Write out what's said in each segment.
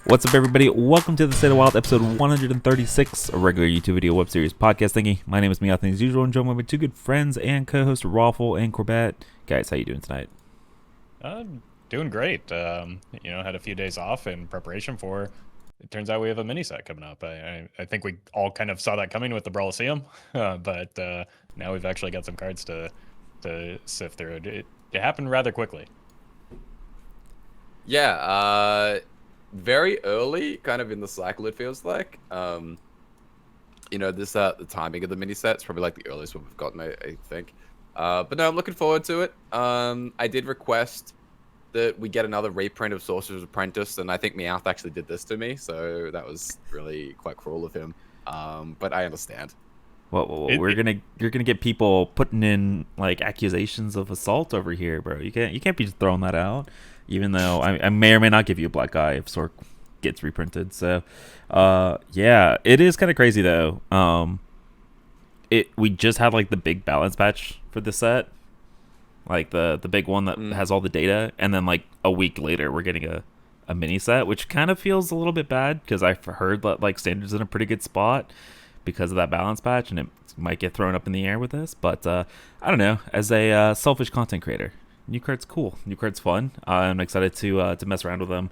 What's up, everybody? Welcome to the State of Wild, episode 136, a regular YouTube video web series podcast thingy. My name is Meowth, as usual, and joined by my two good friends and co-hosts, Roffle and Corbett. Guys, how you doing tonight? Doing great. Had a few days off in preparation for. It turns out we have a mini set coming up. I think we all kind of saw that coming with the Brawliseum, but now we've actually got some cards to sift through. It happened rather quickly. Yeah, very early, kind of in the cycle. It feels like. The timing of the mini set is probably like the earliest one we've gotten, I think. But no, I'm looking forward to it. I did request that we get another reprint of Sorcerer's Apprentice, and I think Meowth actually did this to me, so that was really quite cruel of him. But I understand. Well, you're gonna get people putting in like accusations of assault over here, bro. You can't be just throwing that out. Even though I may or may not give you a black eye if Sorc gets reprinted. So, yeah, it is kind of crazy though. We just had like the big balance patch for the set, like the big one that has all the data, and then like a week later we're getting a mini set, which kind of feels a little bit bad because I've heard that like Standard's in a pretty good spot because of that balance patch, and it might get thrown up in the air with this. But I don't know. As a selfish content creator, new card's cool. New card's fun. I'm excited to mess around with them.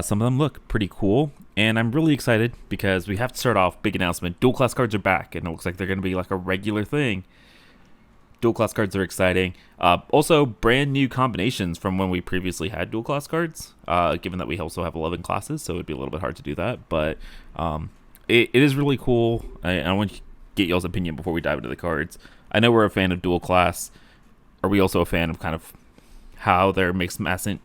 Some of them look pretty cool, and I'm really excited because we have to start off. Big announcement: dual class cards are back, and it looks like they're going to be like a regular thing. Dual class cards are exciting. Also, brand new combinations from when we previously had dual class cards. Given that we also have 11 classes, so it'd be a little bit hard to do that. But it is really cool. I want to get y'all's opinion before we dive into the cards. I know we're a fan of dual class. Are we also a fan of kind of how they're mix matching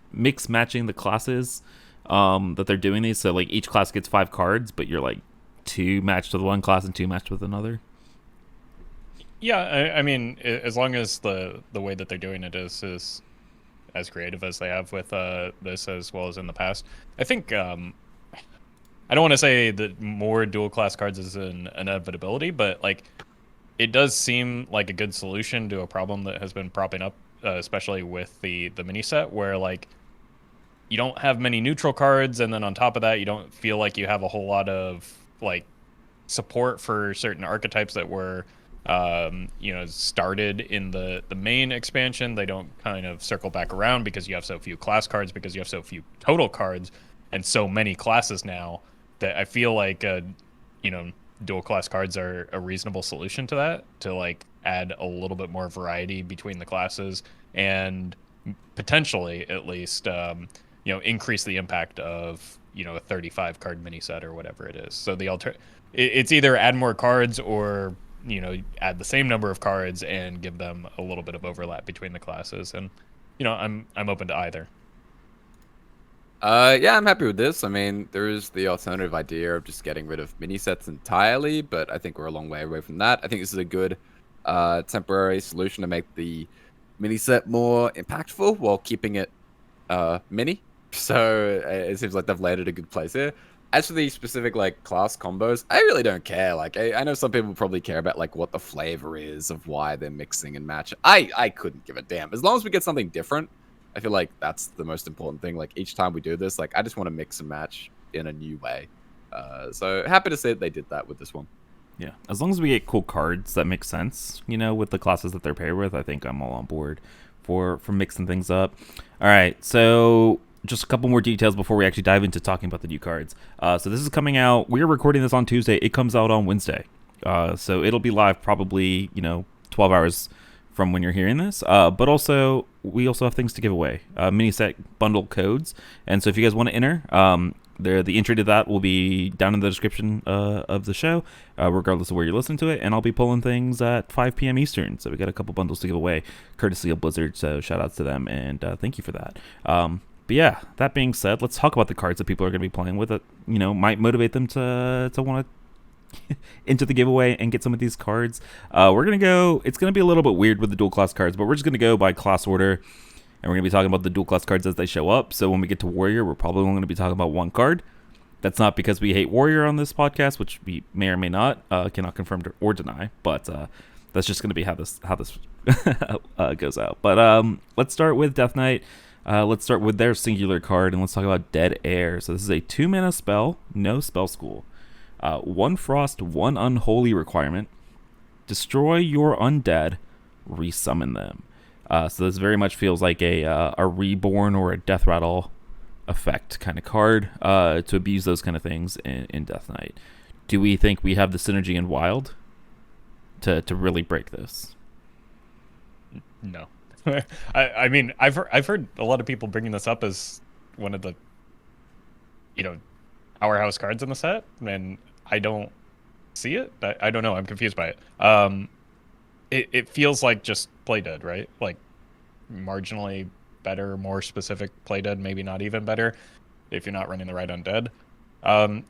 the classes that they're doing these? So like each class gets 5 cards, but you're like 2 matched with one class and 2 matched with another. Yeah, I mean, as long as the way that they're doing it is as creative as they have with this as well as in the past. I think I don't want to say that more dual class cards is an inevitability, but like it does seem like a good solution to a problem that has been propping up, especially with the mini set, where like you don't have many neutral cards, and then on top of that, you don't feel like you have a whole lot of like support for certain archetypes that were started in the main expansion. They don't kind of circle back around because you have so few class cards, because you have so few total cards, and so many classes now that I feel like dual class cards are a reasonable solution to that, to like add a little bit more variety between the classes and potentially at least increase the impact of a 35 card mini set or whatever it is. So it's either add more cards or add the same number of cards and give them a little bit of overlap between the classes, and I'm open to either. Yeah, I'm happy with this. I mean, there is the alternative idea of just getting rid of mini sets entirely, but I think we're a long way away from that. I think this is a good temporary solution to make the mini set more impactful while keeping it mini. So it seems like they've landed a good place here. As for the specific like class combos, I really don't care. Like I know some people probably care about like what the flavor is of why they're mixing and matching. I couldn't give a damn. As long as we get something different, I feel like that's the most important thing. Like each time we do this, like I just want to mix and match in a new way. So happy to say that they did that with this one. Yeah, as long as we get cool cards that make sense, with the classes that they're paired with, I think I'm all on board for mixing things up. All right, so just a couple more details before we actually dive into talking about the new cards. So this is coming out. We're recording this on Tuesday. It comes out on Wednesday. So it'll be live probably 12 hours from when you're hearing this, but also we also have things to give away, mini set bundle codes, and so if you guys want to enter, the entry to that will be down in the description of the show, regardless of where you're listening to it, and I'll be pulling things at 5 p.m. Eastern, so we got a couple bundles to give away, courtesy of Blizzard, so shout outs to them, and thank you for that. But yeah, that being said, let's talk about the cards that people are going to be playing with that might motivate them to want to into the giveaway and get some of these cards. We're gonna go. It's gonna be a little bit weird with the dual class cards, but we're just gonna go by class order, and we're gonna be talking about the dual class cards as they show up. So when we get to Warrior, we're probably only gonna be talking about one card. That's not because we hate Warrior on this podcast, which we may or may not cannot confirm or deny, but that's just gonna be how this goes out. But let's start with Death Knight. Let's start with their singular card, and let's talk about Dead Air. So this is a 2-mana spell, no spell school. 1 frost, 1 unholy requirement. Destroy your undead, resummon them. So this very much feels like a reborn or a death rattle effect kind of card to abuse those kind of things in Death Knight. Do we think we have the synergy in Wild to really break this? No. I mean, I've heard a lot of people bringing this up as one of the, powerhouse cards in the set, and I don't see it. I don't know. I'm confused by it. It feels like just play dead, right? Like marginally better, more specific play dead, maybe not even better if you're not running the right undead.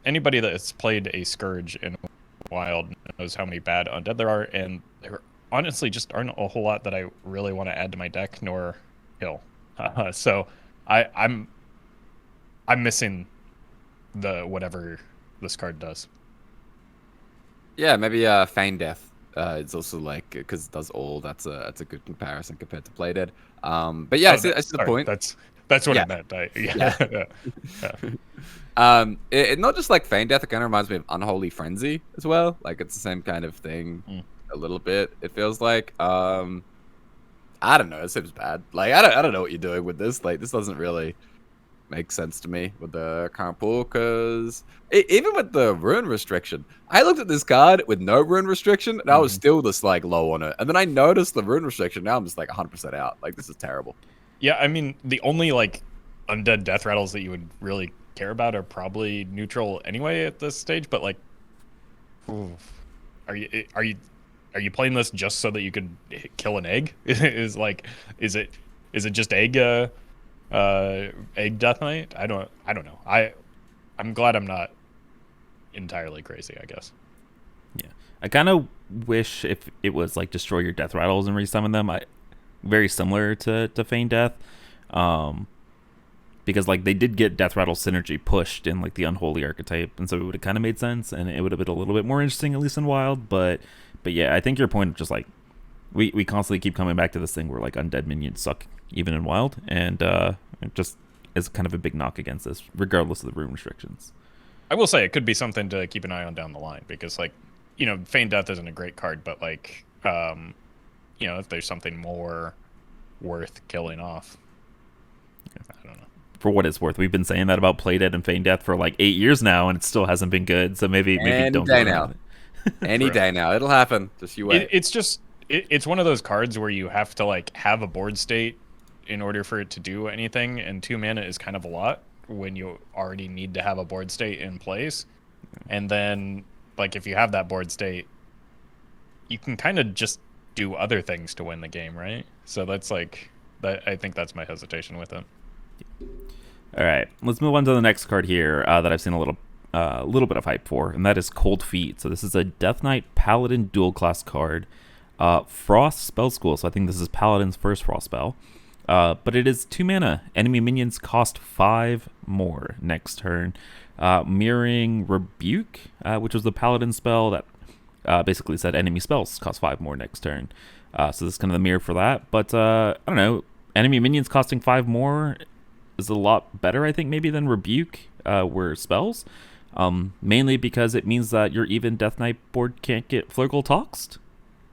Anybody that's played a Scourge in Wild knows how many bad undead there are, and there honestly just aren't a whole lot that I really want to add to my deck nor kill. So I'm missing the whatever this card does. Yeah, maybe Feign Death. It's also like because it does all. That's a good comparison compared to Play Dead. But yeah, I see the point. That's what I meant. Not just like Feign Death. It kind of reminds me of Unholy Frenzy as well. Like it's the same kind of thing, a little bit. It feels like. I don't know. It seems bad. Like I don't know what you're doing with this. Like this doesn't really make sense to me with the current pool, because even with the rune restriction, I looked at this card with no rune restriction and I was still just like low on it, and then I noticed the rune restriction. Now I'm just like 100% out. Like this is terrible. Yeah, I mean the only like undead death rattles that you would really care about are probably neutral anyway at this stage. But like, are you playing this just so that you could kill an egg? Is it just egg? Egg Death Knight? I don't know. I'm glad I'm not entirely crazy, I guess. Yeah. I kind of wish if it was like destroy your death rattles and resummon them. Very similar to Feign Death. Because like they did get death rattle synergy pushed in like the unholy archetype, and so it would have kind of made sense, and it would have been a little bit more interesting, at least in Wild. But yeah, I think your point of just like we constantly keep coming back to this thing where like undead minions suck even in Wild, and it just is kind of a big knock against this, regardless of the rune restrictions. I will say it could be something to keep an eye on down the line, because like, Feign Death isn't a great card, but like, if there's something more worth killing off, I don't know. For what it's worth, we've been saying that about Playdead and Feign Death for like 8 years now, and it still hasn't been good. So maybe don't day now. Any day now, it'll happen. Just you wait. It's one of those cards where you have to like have a board state in order for it to do anything, and 2 mana is kind of a lot when you already need to have a board state in place. And then like if you have that board state, you can kind of just do other things to win the game, right? So that's like that. I think that's my hesitation with it. All right, let's move on to the next card here that I've seen a little bit of hype for, and that is Cold Feet. So this is a Death Knight Paladin dual class card, Frost spell school. So I think this is Paladin's first Frost spell, but it is 2 mana. Enemy minions cost 5 more next turn, mirroring Rebuke, which was the Paladin spell that basically said enemy spells cost 5 more next turn. So this is kind of the mirror for that. But I don't know, enemy minions costing 5 more is a lot better, I think, maybe than Rebuke were spells, mainly because it means that your even Death Knight board can't get Flurgle Toxed?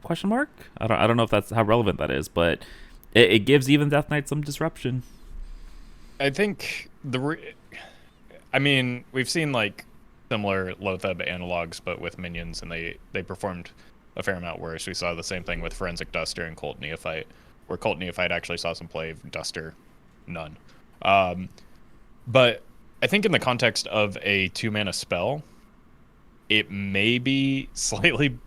Question mark? I don't know if that's how relevant that is, but it gives even Death Knight some disruption. I think I mean, we've seen like similar Loatheb analogs, but with minions, and they performed a fair amount worse. We saw the same thing with Forensic Duster and Cult Neophyte, where Cult Neophyte actually saw some play, Duster none. But I think in the context of a 2 mana spell, it may be slightly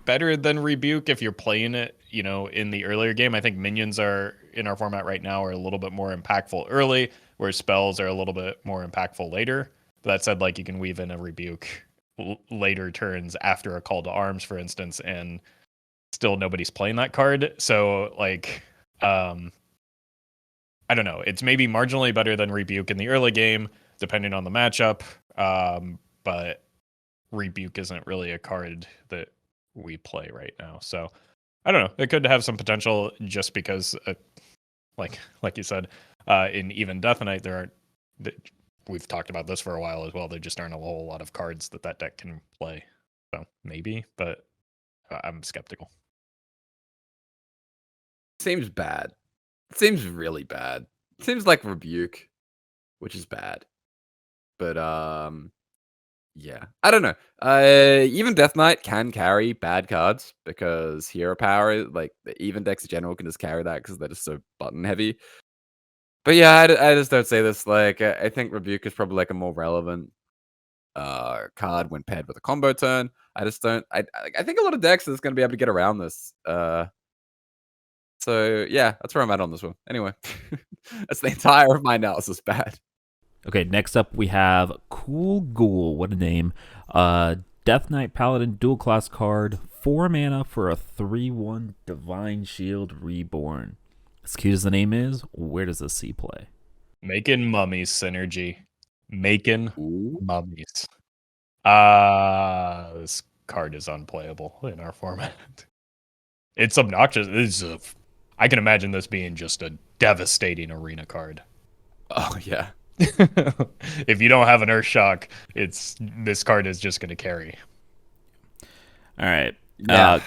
better than Rebuke if you're playing it, in the earlier game. I think minions are in our format right now are a little bit more impactful early, where spells are a little bit more impactful later. But that said, like you can weave in a Rebuke later turns after a Call to Arms, for instance, and still nobody's playing that card. So like, I don't know. It's maybe marginally better than Rebuke in the early game, depending on the matchup. But Rebuke isn't really a card that we play right now. So I don't know. It could have some potential just because, like you said, In even Death Knight, there aren't. We've talked about this for a while as well. There just aren't a whole lot of cards that deck can play. So maybe, but I'm skeptical. Seems bad. Seems really bad. Seems like Rebuke, which is bad. But yeah, I don't know. Even Death Knight can carry bad cards because hero power, like the even decks in general, can just carry that because they're just so button heavy. But yeah, I just don't say this. Like, I think Rebuke is probably like a more relevant card when paired with a combo turn. I just don't. I think a lot of decks is going to be able to get around this. So yeah, that's where I'm at on this one. Anyway, that's the entire of my analysis. Bad. Okay, next up we have Cool Ghoul. What a name. Death Knight Paladin dual class card. 4 mana for a 3/1 Divine Shield Reborn. As cute as the name is, where does this see play? Making mummies synergy. Making Ooh. mummies. This card is unplayable in our format. It's obnoxious. I can imagine this being just a devastating arena card. Oh yeah. If you don't have an Earthshock, this card is just going to carry. All right. Yeah.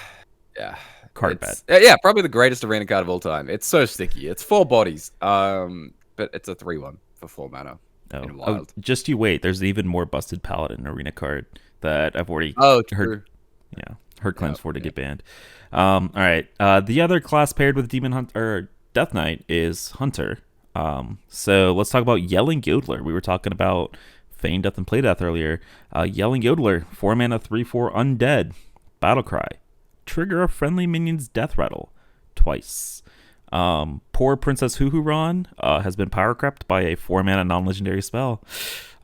Yeah. Card bet. Yeah, probably the greatest arena card of all time. It's so sticky. It's 4 bodies. But it's a 3/1 for 4 mana. In Wild. Just you wait. There's an even more busted Paladin arena card that I've already heard claims for to get banned. All right. The other class paired with Demon Hunter or Death Knight is Hunter. So let's talk about Yelling Yodeler. We were talking about Feign Death and Play Death earlier. Yelling Yodeler, 4 mana, 3/4 undead. Battle Cry. Trigger a friendly minion's death rattle twice. Poor Princess Huhuran has been power crept by a 4 mana non-legendary spell.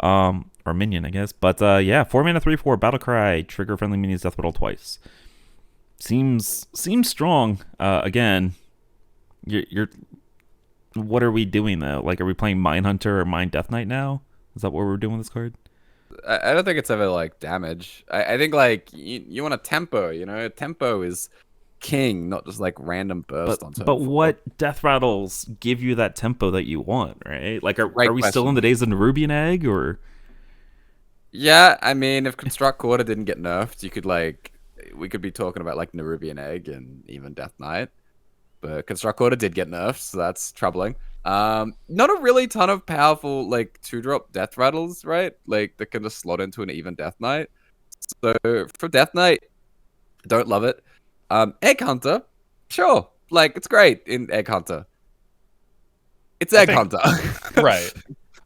Or minion, I guess. But yeah, 4 mana, 3/4 Battle Cry. Trigger friendly minion's death rattle twice. Seems strong. Again, you're what are we doing though? Like, are we playing Mindhunter or Mind Death Knight now? Is that what we're doing with this card? I don't think it's ever like damage. I think like you want a tempo, you know? Tempo is king, not just like random burst on turn. But what death rattles give you that tempo that you want, right? Like, are we question. still in the days of Nerubian Egg, or? Yeah, I mean, if Construct Quarter didn't get nerfed, we could be talking about like Nerubian Egg and even Death Knight. But Construct Quarter did get nerfed, so that's troubling. Not a really ton of powerful like 2-drop death rattles, right? Like that can just slot into an even Death Knight. So for Death Knight, don't love it. Egg Hunter, sure, like it's great in Egg Hunter. It's Egg Hunter, right?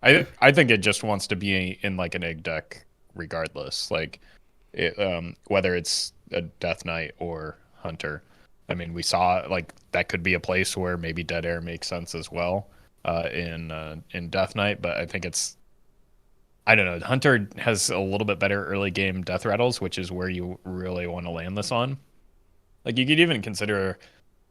I think it just wants to be in like an egg deck, regardless. Like, whether it's a Death Knight or Hunter. I mean, we saw like that could be a place where maybe Dead Air makes sense as well in Death Knight, but I think I don't know. Hunter has a little bit better early game death rattles, which is where you really want to land this on. Like, you could even consider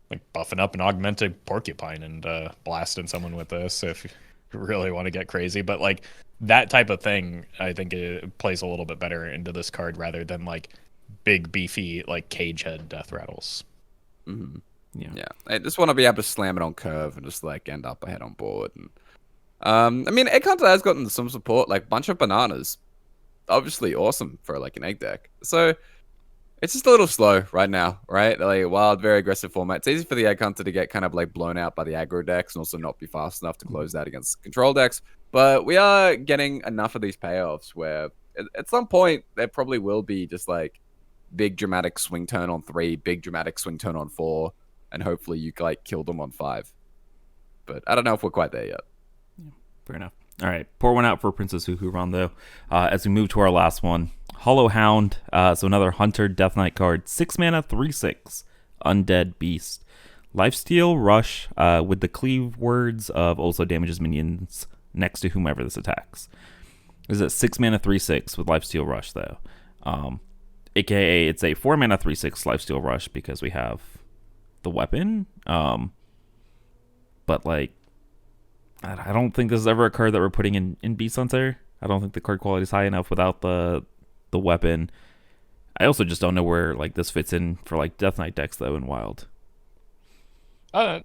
like buffing up an augmented porcupine and blasting someone with this if you really want to get crazy. But like that type of thing, I think it plays a little bit better into this card rather than like big beefy like cage head death rattles. Mm-hmm. Yeah. I just want to be able to slam it on curve and just like end up ahead on board. And I mean, Egg Hunter has gotten some support, like bunch of bananas, obviously awesome for like an egg deck. So it's just a little slow right now, right? Like wild, very aggressive format. It's easy for the Egg Hunter to get kind of like blown out by the aggro decks and also not be fast enough to close that against control decks. But we are getting enough of these payoffs where at some point there probably will be just like big dramatic swing turn on 3, big dramatic swing turn on 4, and hopefully you like kill them on 5. But I don't know if we're quite there yet. Yeah, fair enough. All right, pour one out for Princess Huhuran though. As we move to our last one, Hollow Hound. So another Hunter Death Knight card, 6 mana, 3/6, Undead Beast, Lifesteal Rush with the cleave words of also damages minions next to whomever this attacks. This is a 6 mana, 3/6 with Lifesteal Rush though. AKA it's a 4 mana 3/6 Lifesteal Rush because we have the weapon. But like, I don't think this is ever a card that we're putting in Beast Hunter. I don't think the card quality is high enough without the weapon. I also just don't know where like this fits in for like Death Knight decks though in Wild. I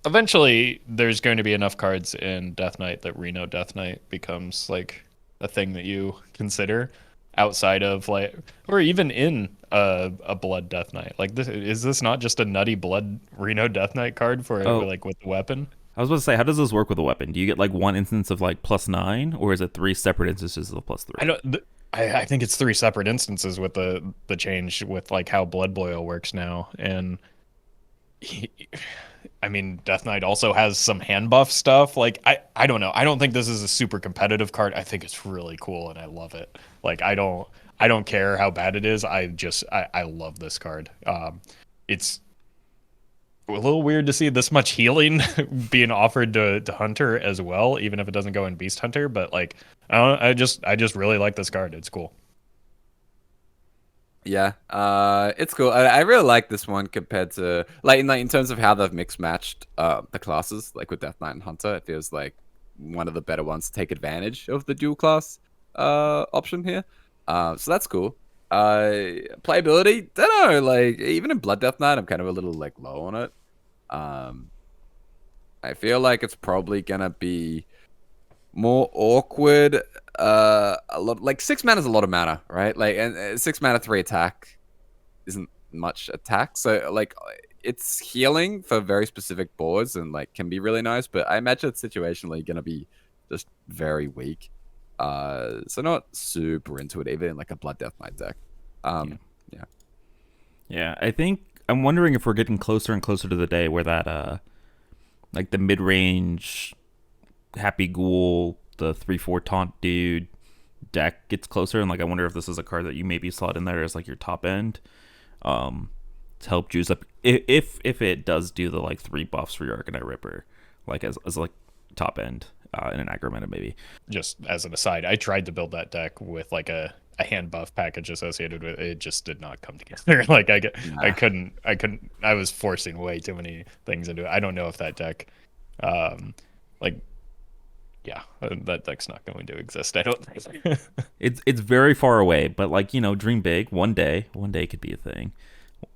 eventually there's going to be enough cards in Death Knight that Reno Death Knight becomes like a thing that you consider outside of like, or even in a Blood Death Knight. Like, this is this not just a nutty Blood Reno Death Knight card for Oh, like with the weapon? I was about to say, how does this work with a weapon? Do you get like one instance of like +9, or is it 3 separate instances of +3? I don't. I think it's 3 separate instances with the change with like how Blood Boil works now, and I mean, Death Knight also has some hand buff stuff. Like, I don't know. I don't think this is a super competitive card. I think it's really cool and I love it. Like, I don't care how bad it is. I love this card. It's a little weird to see this much healing being offered to Hunter as well, even if it doesn't go in Beast Hunter. But like, I just really like this card. It's cool. Yeah, it's cool. I really like this one compared to like in terms of how they've mix matched the classes. Like with Death Knight and Hunter, it feels like one of the better ones to take advantage of the dual class option here. So that's cool. Playability, don't know. Like even in Blood Death Knight, I'm kind of a little like low on it. Um, I feel like it's probably gonna be more awkward. A lot like 6 mana is a lot of mana, right? Like, and 6 mana 3 attack isn't much attack, so like it's healing for very specific boards and like can be really nice. But I imagine it's situationally gonna be just very weak. So not super into it even in like a Blood Death Knight deck. Yeah. Yeah, I think I'm wondering if we're getting closer and closer to the day where that like the mid range Happy Ghoul, the 3/4 taunt dude deck gets closer, and like I wonder if this is a card that you maybe slot in there as like your top end, to help juice up if it does do the like 3 buffs for your Arcanite Ripper, like as like top end in an aggro meta maybe. Just as an aside, I tried to build that deck with like a hand buff package associated with it. It just did not come together. Like I was forcing way too many things into it. I don't know if that deck like yeah, that deck's not going to exist, I don't think. It's very far away, but like, dream big. One day could be a thing.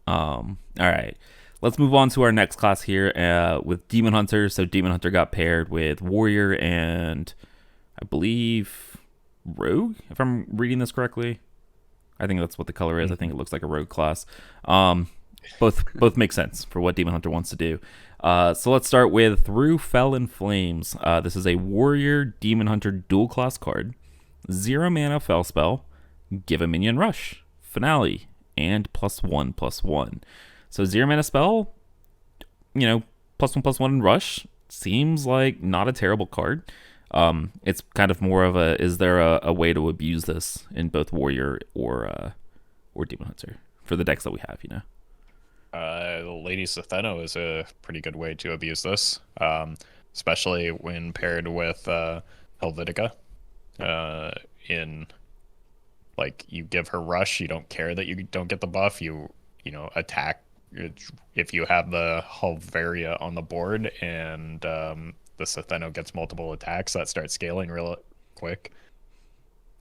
All right, let's move on to our next class here with Demon Hunter. So Demon Hunter got paired with Warrior and I believe Rogue, if I'm reading this correctly. I think that's what the color is. I think it looks like a Rogue class. Both make sense for what Demon Hunter wants to do. So let's start with Through Fell and Flames. This is a Warrior Demon Hunter dual class card. 0 mana Fell spell. Give a minion rush. Finale. And +1/+1. So 0 mana spell, +1/+1 in rush. Seems like not a terrible card. It's kind of more of is there a way to abuse this in both Warrior or Demon Hunter for the decks that we have, Lady Setheno is a pretty good way to abuse this, especially when paired with Helvetica. In like you give her rush, you don't care that you don't get the buff. You attack if you have the Helveria on the board, and the Setheno gets multiple attacks that start scaling real quick.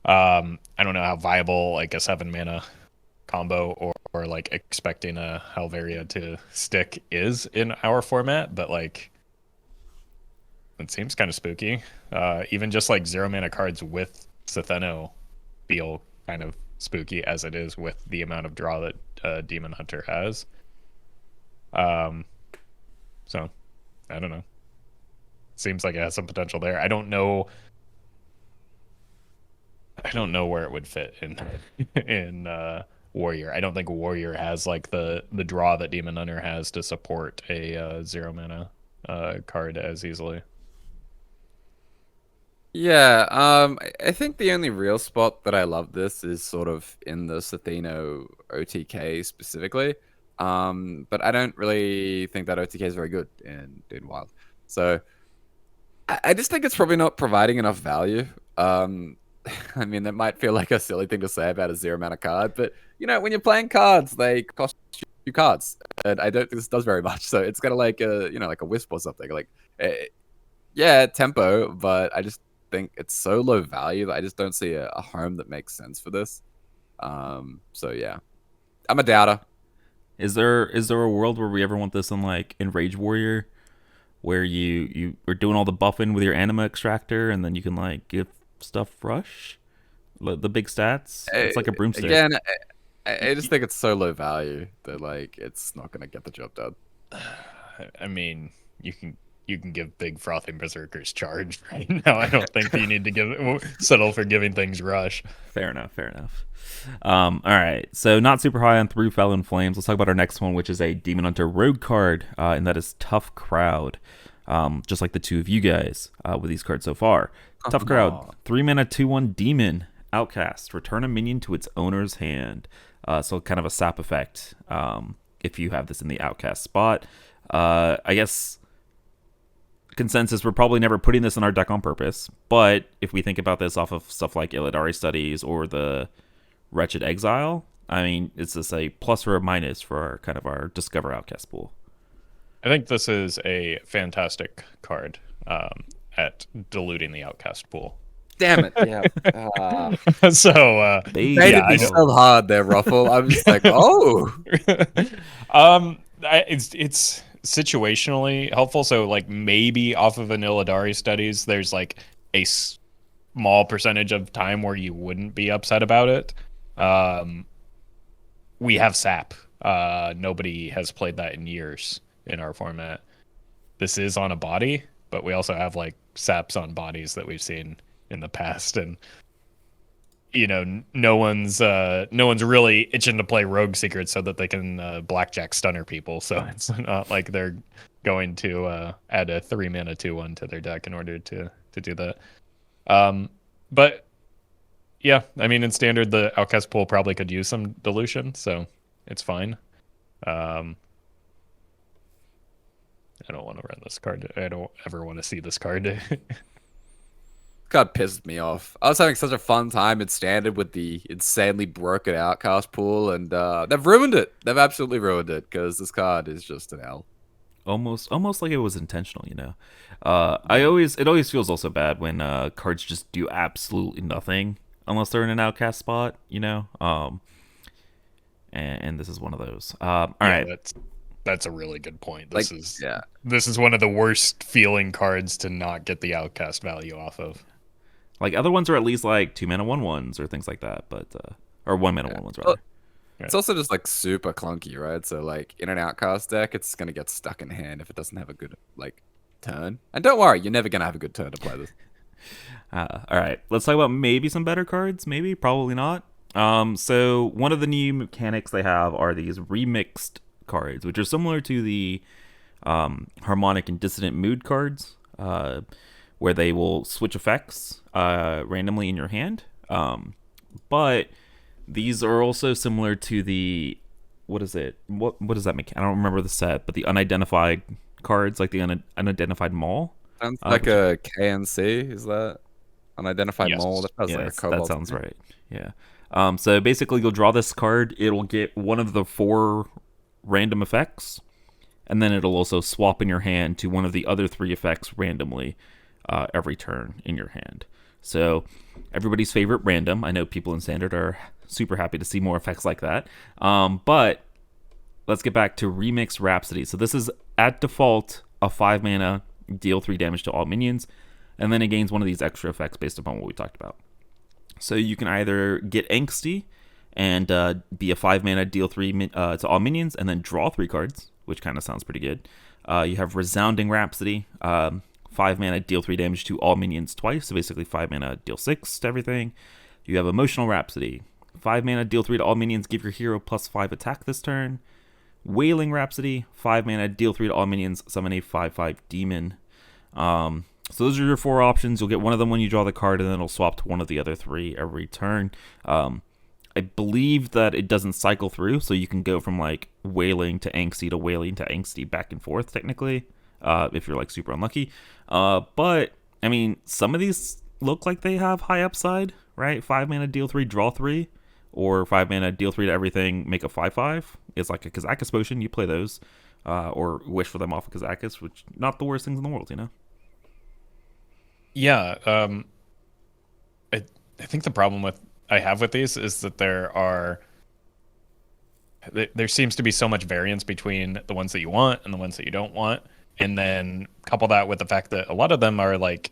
I don't know how viable like a 7 mana combo or like expecting a Helveria to stick is in our format, but like it seems kind of spooky. Even just like 0 mana cards with Setheno feel kind of spooky as it is with the amount of draw that Demon Hunter has. So I don't know. Seems like it has some potential there. I don't know where it would fit in Warrior. I don't think Warrior has like the draw that Demon Hunter has to support a 0 mana card as easily. Yeah, I think the only real spot that I love this is sort of in the Setheno OTK specifically. But I don't really think that OTK is very good in Wild. So I just think it's probably not providing enough value. I mean, that might feel like a silly thing to say about a 0 mana card, but when you're playing cards, they cost you cards, and I don't think this does very much. So it's kind of like like a wisp or something. Like, yeah, tempo, but I just think it's so low value that I just don't see a home that makes sense for this. So yeah, I'm a doubter. Is there a world where we ever want this in Rage Warrior? where you are doing all the buffing with your anima extractor, and then you can like give stuff rush, the big stats. It's like a broomstick. Again, I just think it's so low value that like it's not gonna get the job done. I mean, you can give big frothing berserkers charge right now. I don't think you need to settle for giving things rush. Fair enough. Fair enough. All right. So not super high on Through Fell in Flames. Let's talk about our next one, which is a Demon Hunter Rogue card, and that is Tough Crowd. Just like the two of you guys with these cards so far. Tough Crowd, 3 mana, 2/1 Demon Outcast. Return a minion to its owner's hand. So kind of a sap effect if you have this in the Outcast spot. I guess consensus, we're probably never putting this in our deck on purpose, but if we think about this off of stuff like Illidari Studies or the Wretched Exile, I mean, it's just a plus or a minus for our kind of our Discover Outcast pool. I think this is a fantastic card at diluting the Outcast pool. Damn it! Yeah. So made it be so hard there, Roffle. I'm just like, oh. It's situationally helpful. So like maybe off of an Illidari Studies, there's like a small percentage of time where you wouldn't be upset about it. We have sap. Nobody has played that in years in our format. This is on a body, but we also have like saps on bodies that we've seen in the past, and you know, no one's really itching to play Rogue Secret so that they can blackjack stunner people. So it's not like they're going to add a 3 mana 2/1 to their deck in order to do that. But yeah, I mean, in standard, the Outcast pool probably could use some dilution, so it's fine. I don't want to run this card. I don't ever want to see this card. God pissed me off. I was having such a fun time in standard with the insanely broken Outcast pool, and they've ruined it. They've absolutely ruined it because this card is just an L. Almost like it was intentional, you know. It always feels also bad when cards just do absolutely nothing unless they're in an Outcast spot, you know. And this is one of those. All right. That's a really good point. This is one of the worst feeling cards to not get the Outcast value off of. Like other ones are at least like 2 mana 1/1s or things like that, but or 1 mana 1/1s rather. It's also just like super clunky, right? So like in an Outcast deck, it's gonna get stuck in hand if it doesn't have a good like turn. And don't worry, you're never gonna have a good turn to play this. All right, let's talk about maybe some better cards. Maybe, probably not. So one of the new mechanics they have are these remixed cards, which are similar to the harmonic and dissonant mood cards, where they will switch effects randomly in your hand. But these are also similar to the what is it? What is that mechanic? I don't remember the set, but the unidentified cards, like the unidentified maul. Sounds like a KNC. Is that unidentified maul? That sounds like a that sounds right. Yeah. So basically, you'll draw this card. It'll get one of the 4 random effects, and then it'll also swap in your hand to one of the other 3 effects randomly every turn in your hand. So everybody's favorite random. I know people in Standard are super happy to see more effects like that. But let's get back to Remixed Rhapsody. So this is at default a 5 mana, deal 3 damage to all minions, and then it gains one of these extra effects based upon what we talked about. So you can either get Angsty and be a 5 mana, deal 3 to all minions, and then draw 3 cards, which kind of sounds pretty good. You have Resounding Rhapsody, 5 mana, deal 3 damage to all minions twice, so basically 5 mana, deal 6 to everything. You have Emotional Rhapsody, 5 mana, deal 3 to all minions, give your hero +5 attack this turn. Wailing Rhapsody, 5 mana, deal 3 to all minions, summon a 5/5 demon. So those are your 4 options. You'll get one of them when you draw the card, and then it'll swap to one of the other 3 every turn. I believe that it doesn't cycle through, so you can go from like Wailing to Angsty to Wailing to Angsty back and forth, technically, if you're like super unlucky. But, I mean, some of these look like they have high upside, right? 5 mana, deal 3, draw 3, or 5 mana, deal 3 to everything, make a 5/5. It's like a Kazakus potion, you play those, or wish for them off of Kazakus, which not the worst things in the world, you know? Yeah, I think the problem I have with these is that there seems to be so much variance between the ones that you want and the ones that you don't want. and then couple that with the fact that a lot of them are like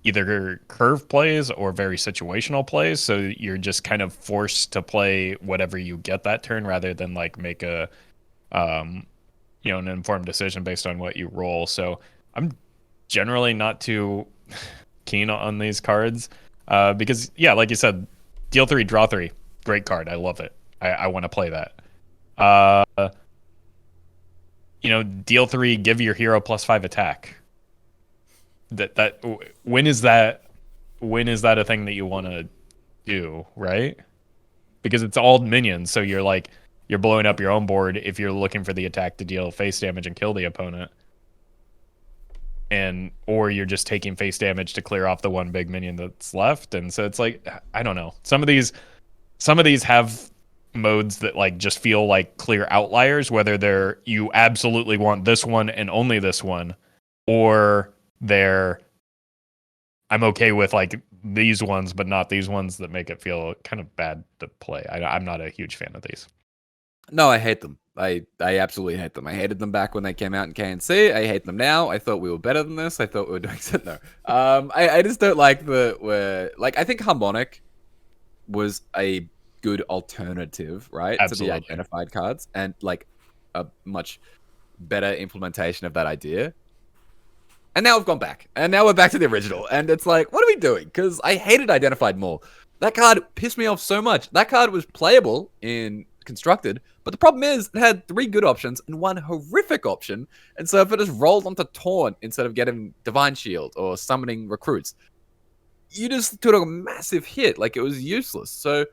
either curve plays or very situational plays, so you're just kind of forced to play whatever you get that turn rather than like make a an informed decision based on what you roll. So I'm generally not too keen on these cards because like you said, deal 3 draw 3, great card. I love it. I want to play that. Deal 3, give your hero +5 attack. That when is that a thing that you want to do, right? Because it's all minions, so you're blowing up your own board if you're looking for the attack to deal face damage and kill the opponent, or you're just taking face damage to clear off the one big minion that's left. And so it's like, I don't know, some of these have modes that like just feel like clear outliers, whether you absolutely want this one and only this one, or I'm okay with like these ones but not these ones, that make it feel kind of bad to play. I'm not a huge fan of these. No, I hate them. I absolutely hate them. I hated them back when they came out in KNC. I hate them now. I thought we were better than this. I thought we were doing so. No. I just don't like I think Harmonic was a good alternative, right? Absolutely. To the identified cards, and like a much better implementation of that idea. And now we've gone back. And now we're back to the original. And it's like, what are we doing? Because I hated Identified more. That card pissed me off so much. That card was playable in Constructed, but the problem is it had 3 good options and 1 horrific option. And so if it just rolled onto Taunt instead of getting Divine Shield or summoning recruits, you just took a massive hit. Like, it was useless. So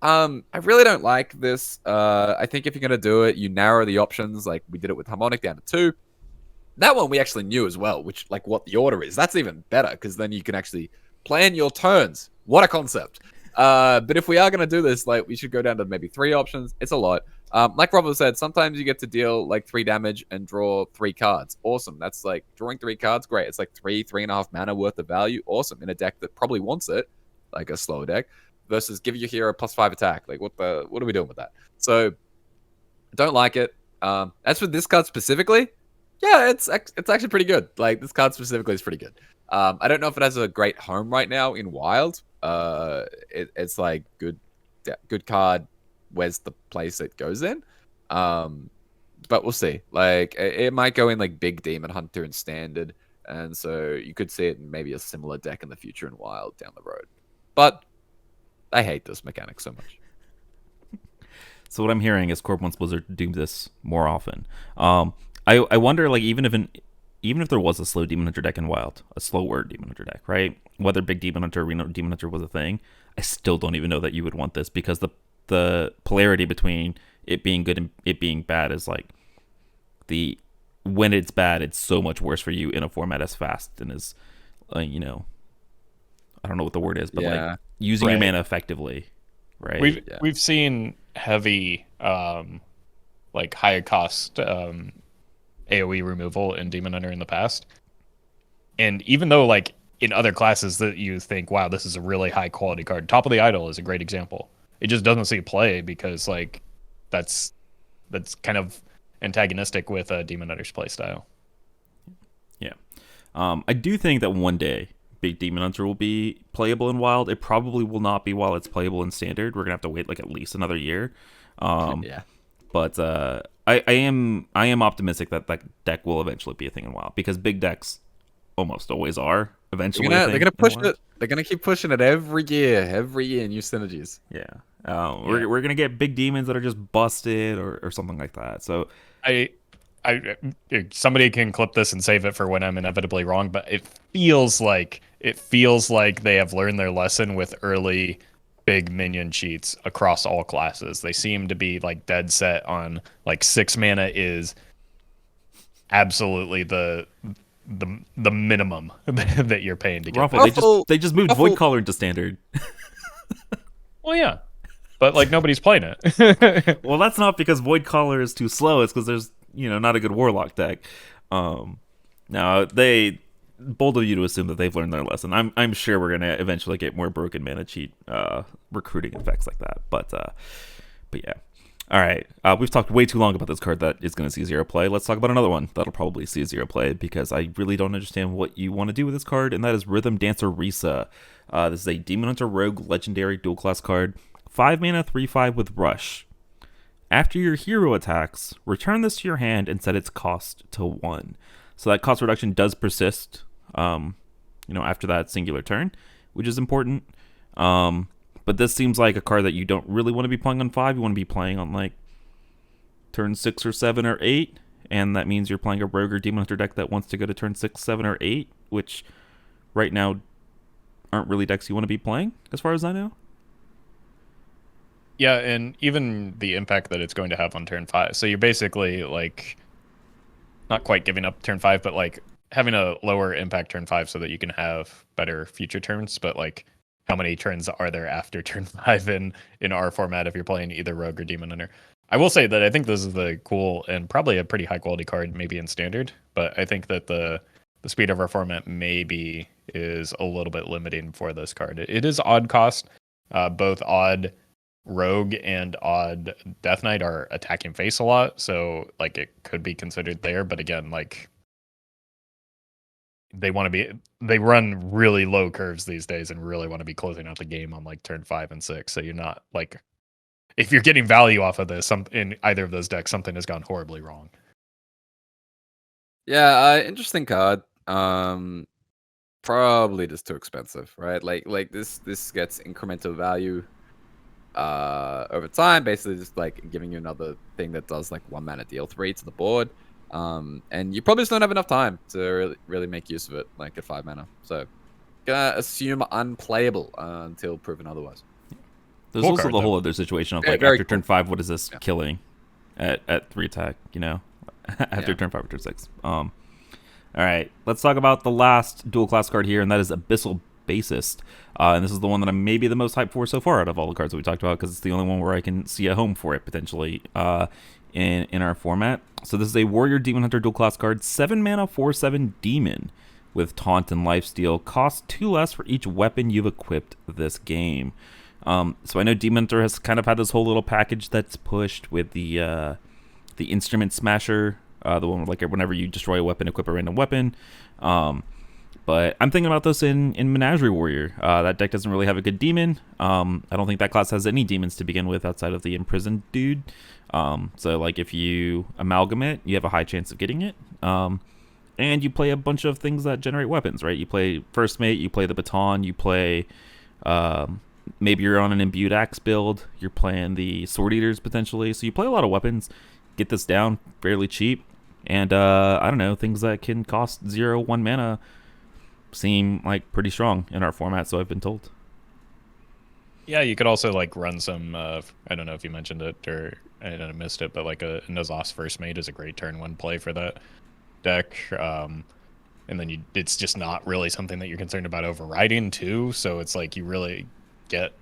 I really don't like this. I think if you're going to do it, you narrow the options. Like, we did it with Harmonic down to 2. That one we actually knew as well, which, like, what the order is. That's even better, because then you can actually plan your turns. What a concept. But if we are going to do this, like, we should go down to maybe 3 options. It's a lot. Like Roffle said, sometimes you get to deal, like, 3 damage and draw 3 cards. Awesome. That's, like, drawing 3 cards, great. It's, like, 3.5 mana worth of value. Awesome. In a deck that probably wants it, like a slower deck, versus give your hero +5 attack. Like, what are we doing with that? So, don't like it. As for this card specifically, yeah, it's actually pretty good. Like, this card specifically is pretty good. I don't know if it has a great home right now in Wild. It's like good card. Where's the place it goes in? But we'll see. Like, it might go in like Big Demon Hunter and Standard, and so you could see it in maybe a similar deck in the future in Wild down the road. But I hate this mechanic so much. So what I'm hearing is Corp wants Blizzard to do this more often. I wonder, like, even if there was a slow Demon Hunter deck in Wild, a slower Demon Hunter deck, right? Whether Big Demon Hunter or Reno Demon Hunter was a thing, I still don't even know that you would want this, because the polarity between it being good and it being bad is like, when it's bad, it's so much worse for you in a format as fast and as, I don't know what the word is, but like using your mana effectively, right? We've seen heavy, like high cost AoE removal in Demon Hunter in the past, and even though like in other classes that you think, wow, this is a really high quality card, Top of the Idol is a great example. It just doesn't see play because like that's kind of antagonistic with Demon Hunter's playstyle. Yeah, I do think that one day Big Demon Hunter will be playable in Wild. It probably will not be while it's playable in Standard. We're gonna have to wait like at least another year. Yeah. But I am optimistic that that deck will eventually be a thing in Wild, because big decks almost always are eventually. They're gonna push it. They're gonna keep pushing it every year, new synergies. Yeah. We're gonna get big demons that are just busted or something like that. So I somebody can clip this and save it for when I'm inevitably wrong, but it feels like they have learned their lesson with early big minion cheats across all classes. They seem to be like dead set on like 6 mana is absolutely the minimum that you're paying to get. Roffle, they just moved Voidcaller into Standard. Well, yeah, but like nobody's playing it. Well, that's not because Voidcaller is too slow. It's because there's not a good Warlock deck. Now bold of you to assume that they've learned their lesson. I'm sure we're gonna eventually get more broken mana cheat recruiting effects like that. But yeah. All right, we've talked way too long about this card that is going to see 0 play. Let's talk about another one that'll probably see 0 play because I really don't understand what you want to do with this card, and that is Rhythm Dancer Risa. This is a Demon Hunter Rogue legendary dual class card, 5 mana, 3/5 with Rush. After your hero attacks, return this to your hand and set its cost to 1. So that cost reduction does persist, after that singular turn, which is important. But this seems like a card that you don't really want to be playing on 5. You want to be playing on like turn 6 or 7 or 8. And that means you're playing a Rogue or Demon Hunter deck that wants to go to turn 6, 7, or 8, which right now aren't really decks you want to be playing, as far as I know. Yeah, and even the impact that it's going to have on turn 5. So you're basically like not quite giving up turn 5, but like having a lower impact turn 5 so that you can have better future turns. But like, how many turns are there after turn 5 in our format if you're playing either Rogue or Demon Hunter? I will say that I think this is the cool and probably a pretty high quality card, maybe in Standard. But I think that the speed of our format maybe is a little bit limiting for this card. It is odd cost. Both odd Rogue and odd Death Knight are attacking face a lot, so like it could be considered there. But again, like they run really low curves these days and really want to be closing out the game on like turn 5 and 6. So you're not like, if you're getting value off of this in either of those decks, something has gone horribly wrong. Yeah, interesting card. Probably just too expensive, right? Like this gets incremental value over time, basically just like giving you another thing that does like 1 mana deal 3 to the board. And you probably just don't have enough time to really make use of it, like at 5 mana. So gonna assume unplayable until proven otherwise. There's Cool also card, the though. whole other situation of Yeah, like very after turn cool. 5, what is this killing at 3 attack? After turn 5 or turn 6. All right, let's talk about the last dual class card here, and that is Abyssal Bassist. And this is the one that I'm maybe the most hyped for so far out of all the cards that we talked about, because it's the only one where I can see a home for it potentially in our format. So this is a Warrior Demon Hunter dual class card, 7 mana, 4/7 Demon with Taunt and Lifesteal. Costs 2 less for each weapon you've equipped this game. So I know Demon Hunter has kind of had this whole little package that's pushed with the Instrument Smasher, the one where, like, whenever you destroy a weapon, equip a random weapon. But I'm thinking about this in Menagerie Warrior. That deck doesn't really have a good demon. I don't think that class has any demons to begin with outside of the Imprisoned dude. So like if you amalgamate, you have a high chance of getting it. And you play a bunch of things that generate weapons, right? You play First Mate, you play the Baton, you play... maybe you're on an Imbued Axe build. You're playing the Sword Eaters potentially. So you play a lot of weapons. Get this down fairly cheap. And I don't know, things that can cost 0, 1 mana seem like pretty strong in our format, so I've been told. Yeah, you could also like run some. I don't know if you mentioned it or I missed it, but like a N'Zoth's First Mate is a great turn 1 play for that deck. And then it's just not really something that you're concerned about overriding too. So it's like you really get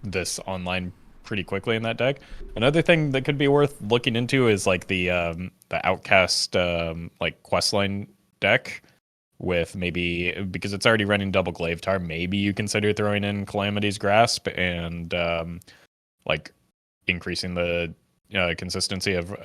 this online pretty quickly in that deck. Another thing that could be worth looking into is like the Outcast like questline deck with maybe, because it's already running double Glaivetar, maybe you consider throwing in Calamity's Grasp and like increasing the consistency of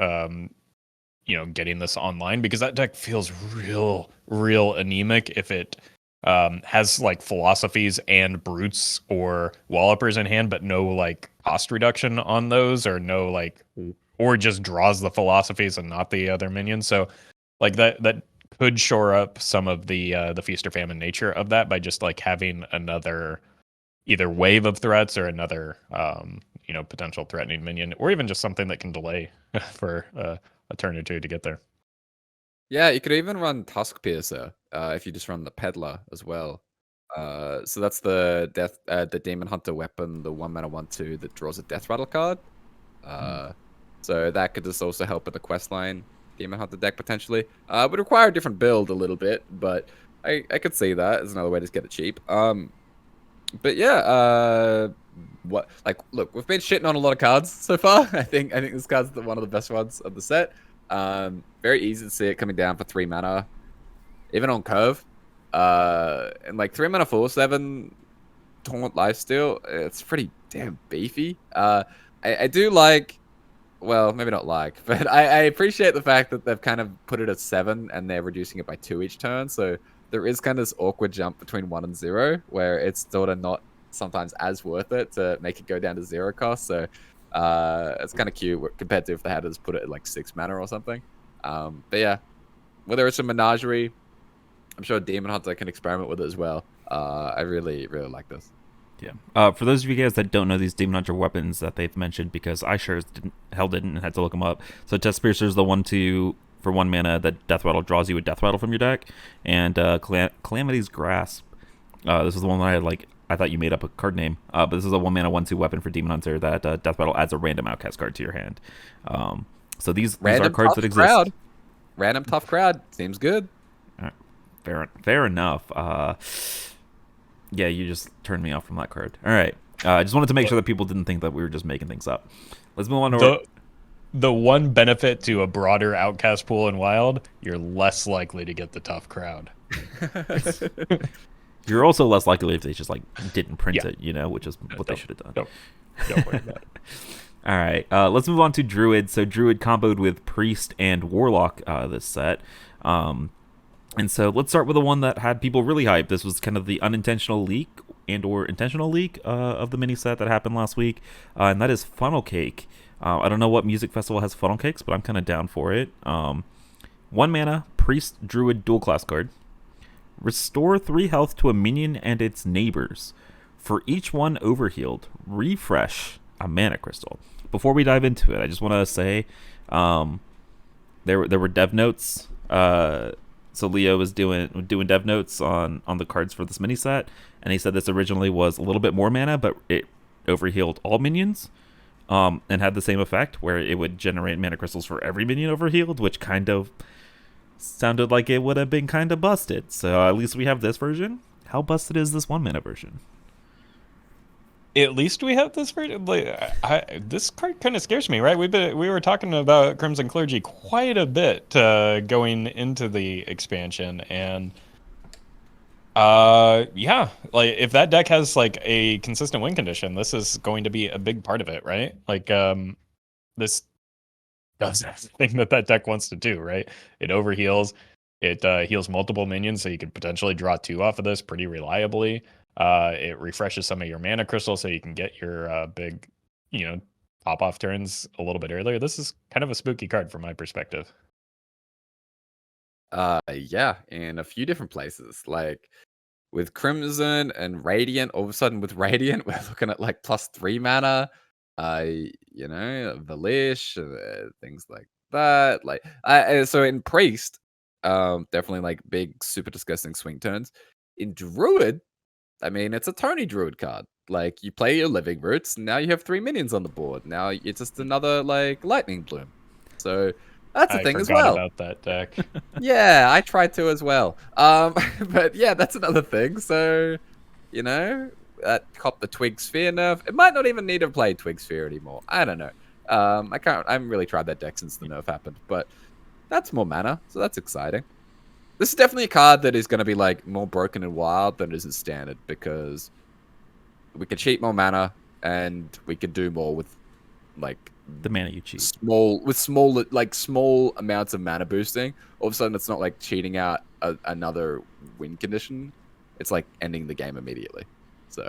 getting this online, because that deck feels real anemic if it has like Philosophies and Brutes or Wallopers in hand, but no like cost reduction on those, or no like, or just draws the Philosophies and not the other minions. So like that could shore up some of the Feast or Famine nature of that by just like having another either wave of threats or another potential threatening minion, or even just something that can delay for a turn or two to get there. Yeah, you could even run Tusk Piercer if you just run the Peddler as well. So that's the Demon Hunter weapon, the 1 mana 1/2 that draws a Death Rattle card. So that could just also help with the questline Demon Hunter deck potentially. Would require a different build a little bit, but I could see that as another way to get it cheap. But yeah, look, we've been shitting on a lot of cards so far. I think this card's one of the best ones of the set. Very easy to see it coming down for 3 mana, even on curve. And like 3 mana 4/7 Taunt Lifesteal, it's pretty damn beefy. I do like well, maybe not like, but I appreciate the fact that they've kind of put it at 7 and they're reducing it by 2 each turn. So there is kind of this awkward jump between 1 and 0 where it's sort of not sometimes as worth it to make it go down to 0 cost. So it's kind of cute compared to if they had to just put it at like 6 mana or something. But yeah, whether it's a menagerie, I'm sure Demon Hunter can experiment with it as well. I really, really like this. Yeah. For those of you guys that don't know these Demon Hunter weapons that they've mentioned, because I sure didn't and had to look them up. So Test Piercer is the 1/2 for 1 mana that Death Rattle draws you a Death Rattle from your deck, and Calamity's Grasp. This is the one that I thought you made up a card name, but this is a 1 mana 1/2 weapon for Demon Hunter that Death Rattle adds a random Outcast card to your hand. So these are cards that exist. Crowd. Random tough crowd seems good. Fair enough. Yeah, you just turned me off from that card. All right. I just wanted to make sure that people didn't think that we were just making things up. Let's move on to the one benefit to a broader Outcast pool in Wild, you're less likely to get the tough crowd. You're also less likely if they just didn't print it, which is what they should have done. Don't worry about it. All right. Let's move on to Druid. So Druid comboed with Priest and Warlock this set. And so let's start with the one that had people really hyped. This was kind of the unintentional leak or intentional leak of the mini set that happened last week, and that is Funnel Cake. I don't know what music festival has funnel cakes, but I'm kind of down for it. 1 mana, Priest Druid dual class card. Restore 3 health to a minion and its neighbors. For each one overhealed, refresh a mana crystal. Before we dive into it, I just want to say there were dev notes. So Leo was doing dev notes on the cards for this mini set, and he said this originally was a little bit more mana, but it overhealed all minions, and had the same effect where it would generate mana crystals for every minion overhealed, which kind of sounded like it would have been kind of busted. So at least we have this version. How busted is this 1 mana version? At least we have this version. This card kind of scares me, right? We were talking about Crimson Clergy quite a bit going into the expansion, and yeah, if that deck has a consistent win condition, this is going to be a big part of it, right? This does everything that deck wants to do, right? It overheals, it heals multiple minions, so you could potentially draw 2 off of this pretty reliably. It refreshes some of your mana crystals so you can get your big, pop-off turns a little bit earlier. This is kind of a spooky card from my perspective. Yeah, in a few different places. Like with Crimson and Radiant, all of a sudden with Radiant, we're looking at +3 mana. Valish, things like that. So in Priest, definitely big, super disgusting swing turns. In Druid, I mean, it's a Tony Druid card. You play your Living Roots, and now you have 3 minions on the board. Now it's just another, Lightning Bloom. So that's a thing as well. I forgot about that deck. Yeah, I tried to as well. But yeah, that's another thing. So, that cop the Twig Sphere nerf. It might not even need to play Twig Sphere anymore. I don't know. I haven't really tried that deck since the nerf happened. But that's more mana, so that's exciting. This is definitely a card that is going to be more broken and wild than it is in standard, because we could cheat more mana and we could do more with the mana you cheat. Small amounts of mana boosting. All of a sudden, it's not cheating out another win condition. It's ending the game immediately. So,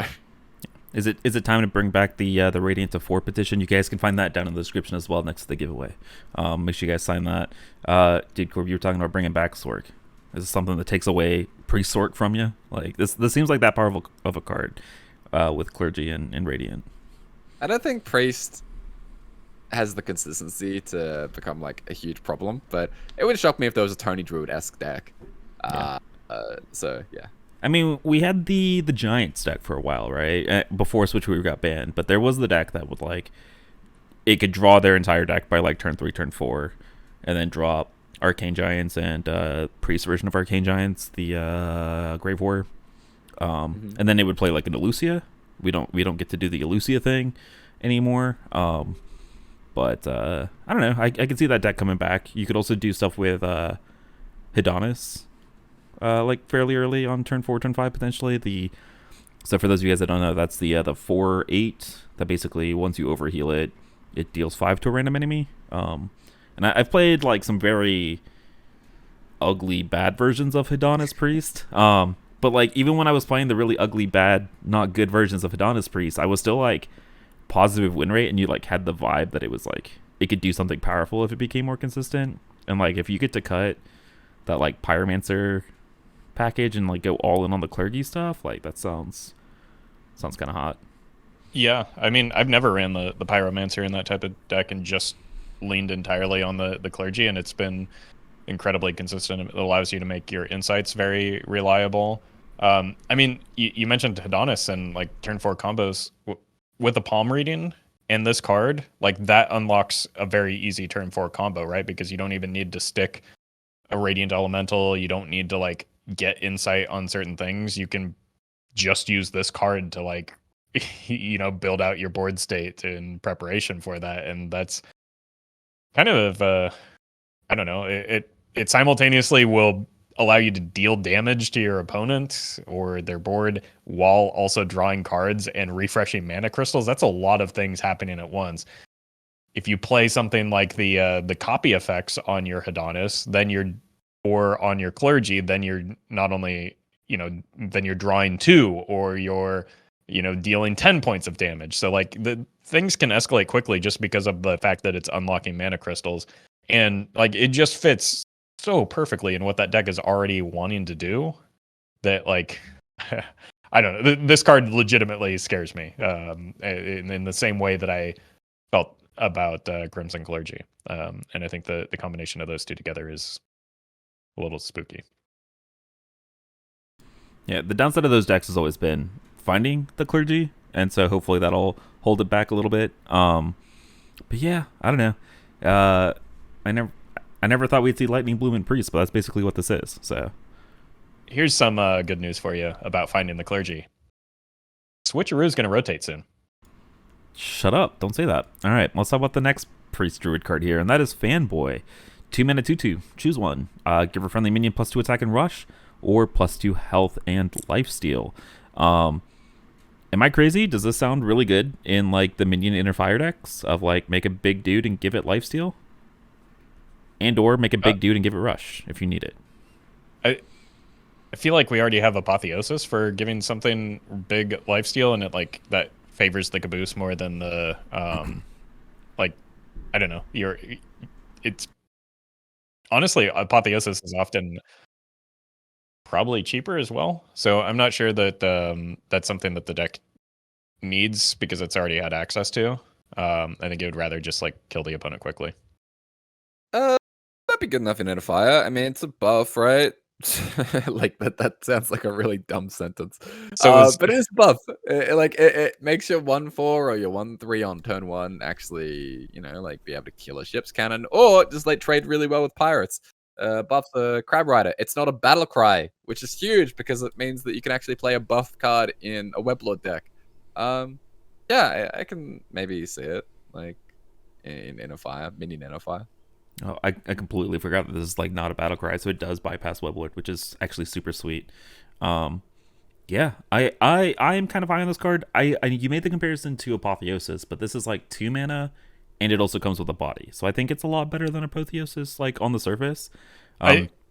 is it time to bring back the Radiant to 4 petition? You guys can find that down in the description as well next to the giveaway. Make sure you guys sign that. Dude, Corb, you were talking about bringing back Sork. Is this something that takes away pre-Sork from you? This seems like that powerful of a card with Clergy and Radiant. I don't think Priest has the consistency to become a huge problem, but it would shock me if there was a Tony Druid-esque deck. So yeah. I mean, we had the Giants deck for a while, right? Before Switchweaver got banned, but there was the deck that would it could draw their entire deck by turn 3, turn 4, and then drop Arcane Giants and Priest version of Arcane Giants, the Grave Warrior, and then they would play an Elusia. We don't get to do the Elusia thing anymore. But I don't know. I can see that deck coming back. You could also do stuff with Hidonis, fairly early on turn 4, turn 5 potentially. So for those of you guys that don't know, that's the 4/8 that basically once you overheal it, it deals 5 to a random enemy. And I've played like some very ugly bad versions of Hedonist Priest. But like even when I was playing the really ugly bad, not good versions of Hedonist Priest, I was still like positive win rate, and you like had the vibe that it was like it could do something powerful if it became more consistent. And like if you get to cut that like Pyromancer package and like go all in on the clergy stuff, like that sounds kind of hot. Yeah, I mean, I've never ran the Pyromancer in that type of deck and just leaned entirely on the clergy, and it's been incredibly consistent. It allows you to make your insights very reliable. I mean, you mentioned Hedonist and like turn 4 combos with a palm reading and this card, like that unlocks a very easy turn 4 combo, right? Because you don't even need to stick a Radiant Elemental. You don't need to like get insight on certain things. You can just use this card to like, build out your board state in preparation for that. And that's kind of, I don't know, it simultaneously will allow you to deal damage to your opponent or their board while also drawing cards and refreshing mana crystals. That's a lot of things happening at once. If you play something like the copy effects on your Hedonist, or on your clergy, then you're not only, then you're drawing 2 or you're, dealing 10 points of damage. So like the things can escalate quickly just because of the fact that it's unlocking mana crystals. And like it just fits so perfectly in what that deck is already wanting to do that like I don't know. This card legitimately scares me in the same way that I felt about Crimson Clergy. And I think the combination of those two together is a little spooky. Yeah, the downside of those decks has always been finding the clergy, and so hopefully that'll hold it back a little bit. But yeah, I don't know. I never thought we'd see Lightning Bloom and Priest, but that's basically what this is. So here's some good news for you about finding the clergy. Switcheroo is going to rotate soon. Shut up! Don't say that. All right, let's talk about the next Priest Druid card here, and that is Fanboy. 2 mana 2/2. Choose one. Give a friendly minion +2 attack and rush, or +2 health and lifesteal. Am I crazy? Does this sound really good in like the minion inner fire decks of like make a big dude and give it lifesteal, and or make a big dude and give it rush if you need it? I feel like we already have Apotheosis for giving something big lifesteal, and it like that favors the caboose more than the like I don't know. It's honestly Apotheosis is often probably cheaper as well. So I'm not sure that that's something that the deck needs because it's already had access to. I think it would rather just like kill the opponent quickly. That'd be good enough in Inner Fire. I mean, it's a buff, right? Like that sounds like a really dumb sentence. So but it is buff. It makes your 1/4 or your 1/3 on turn 1 actually, like be able to kill a ship's cannon, or just like trade really well with pirates. Buffs a Crab Rider. It's not a battle cry, which is huge because it means that you can actually play a buff card in a Weblord deck. Yeah, I can maybe see it like in Inner Fire, minion Inner Fire. Oh, I completely forgot that this is like not a battle cry, so it does bypass Weblord, which is actually super sweet. Yeah, I am kind of high on this card. You made the comparison to Apotheosis, but this is like 2 mana, and it also comes with a body. So I think it's a lot better than Apotheosis, like on the surface,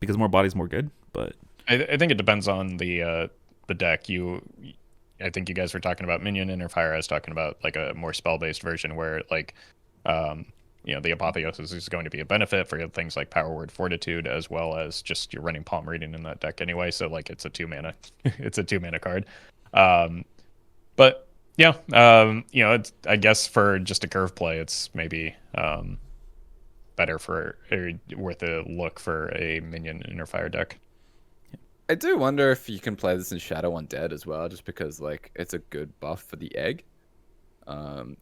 because more body's more good. But I think it depends on the deck. I think you guys were talking about minion inner fire. I was talking about like a more spell based version where like the Apotheosis is going to be a benefit for things like Power Word Fortitude, as well as just you're running palm reading in that deck anyway. So like it's a 2 mana, it's a 2 mana card. But yeah, it's, I guess for just a curve play, it's maybe better worth a look for a minion inner fire deck. I do wonder if you can play this in Shadow Undead as well, just because like it's a good buff for the egg.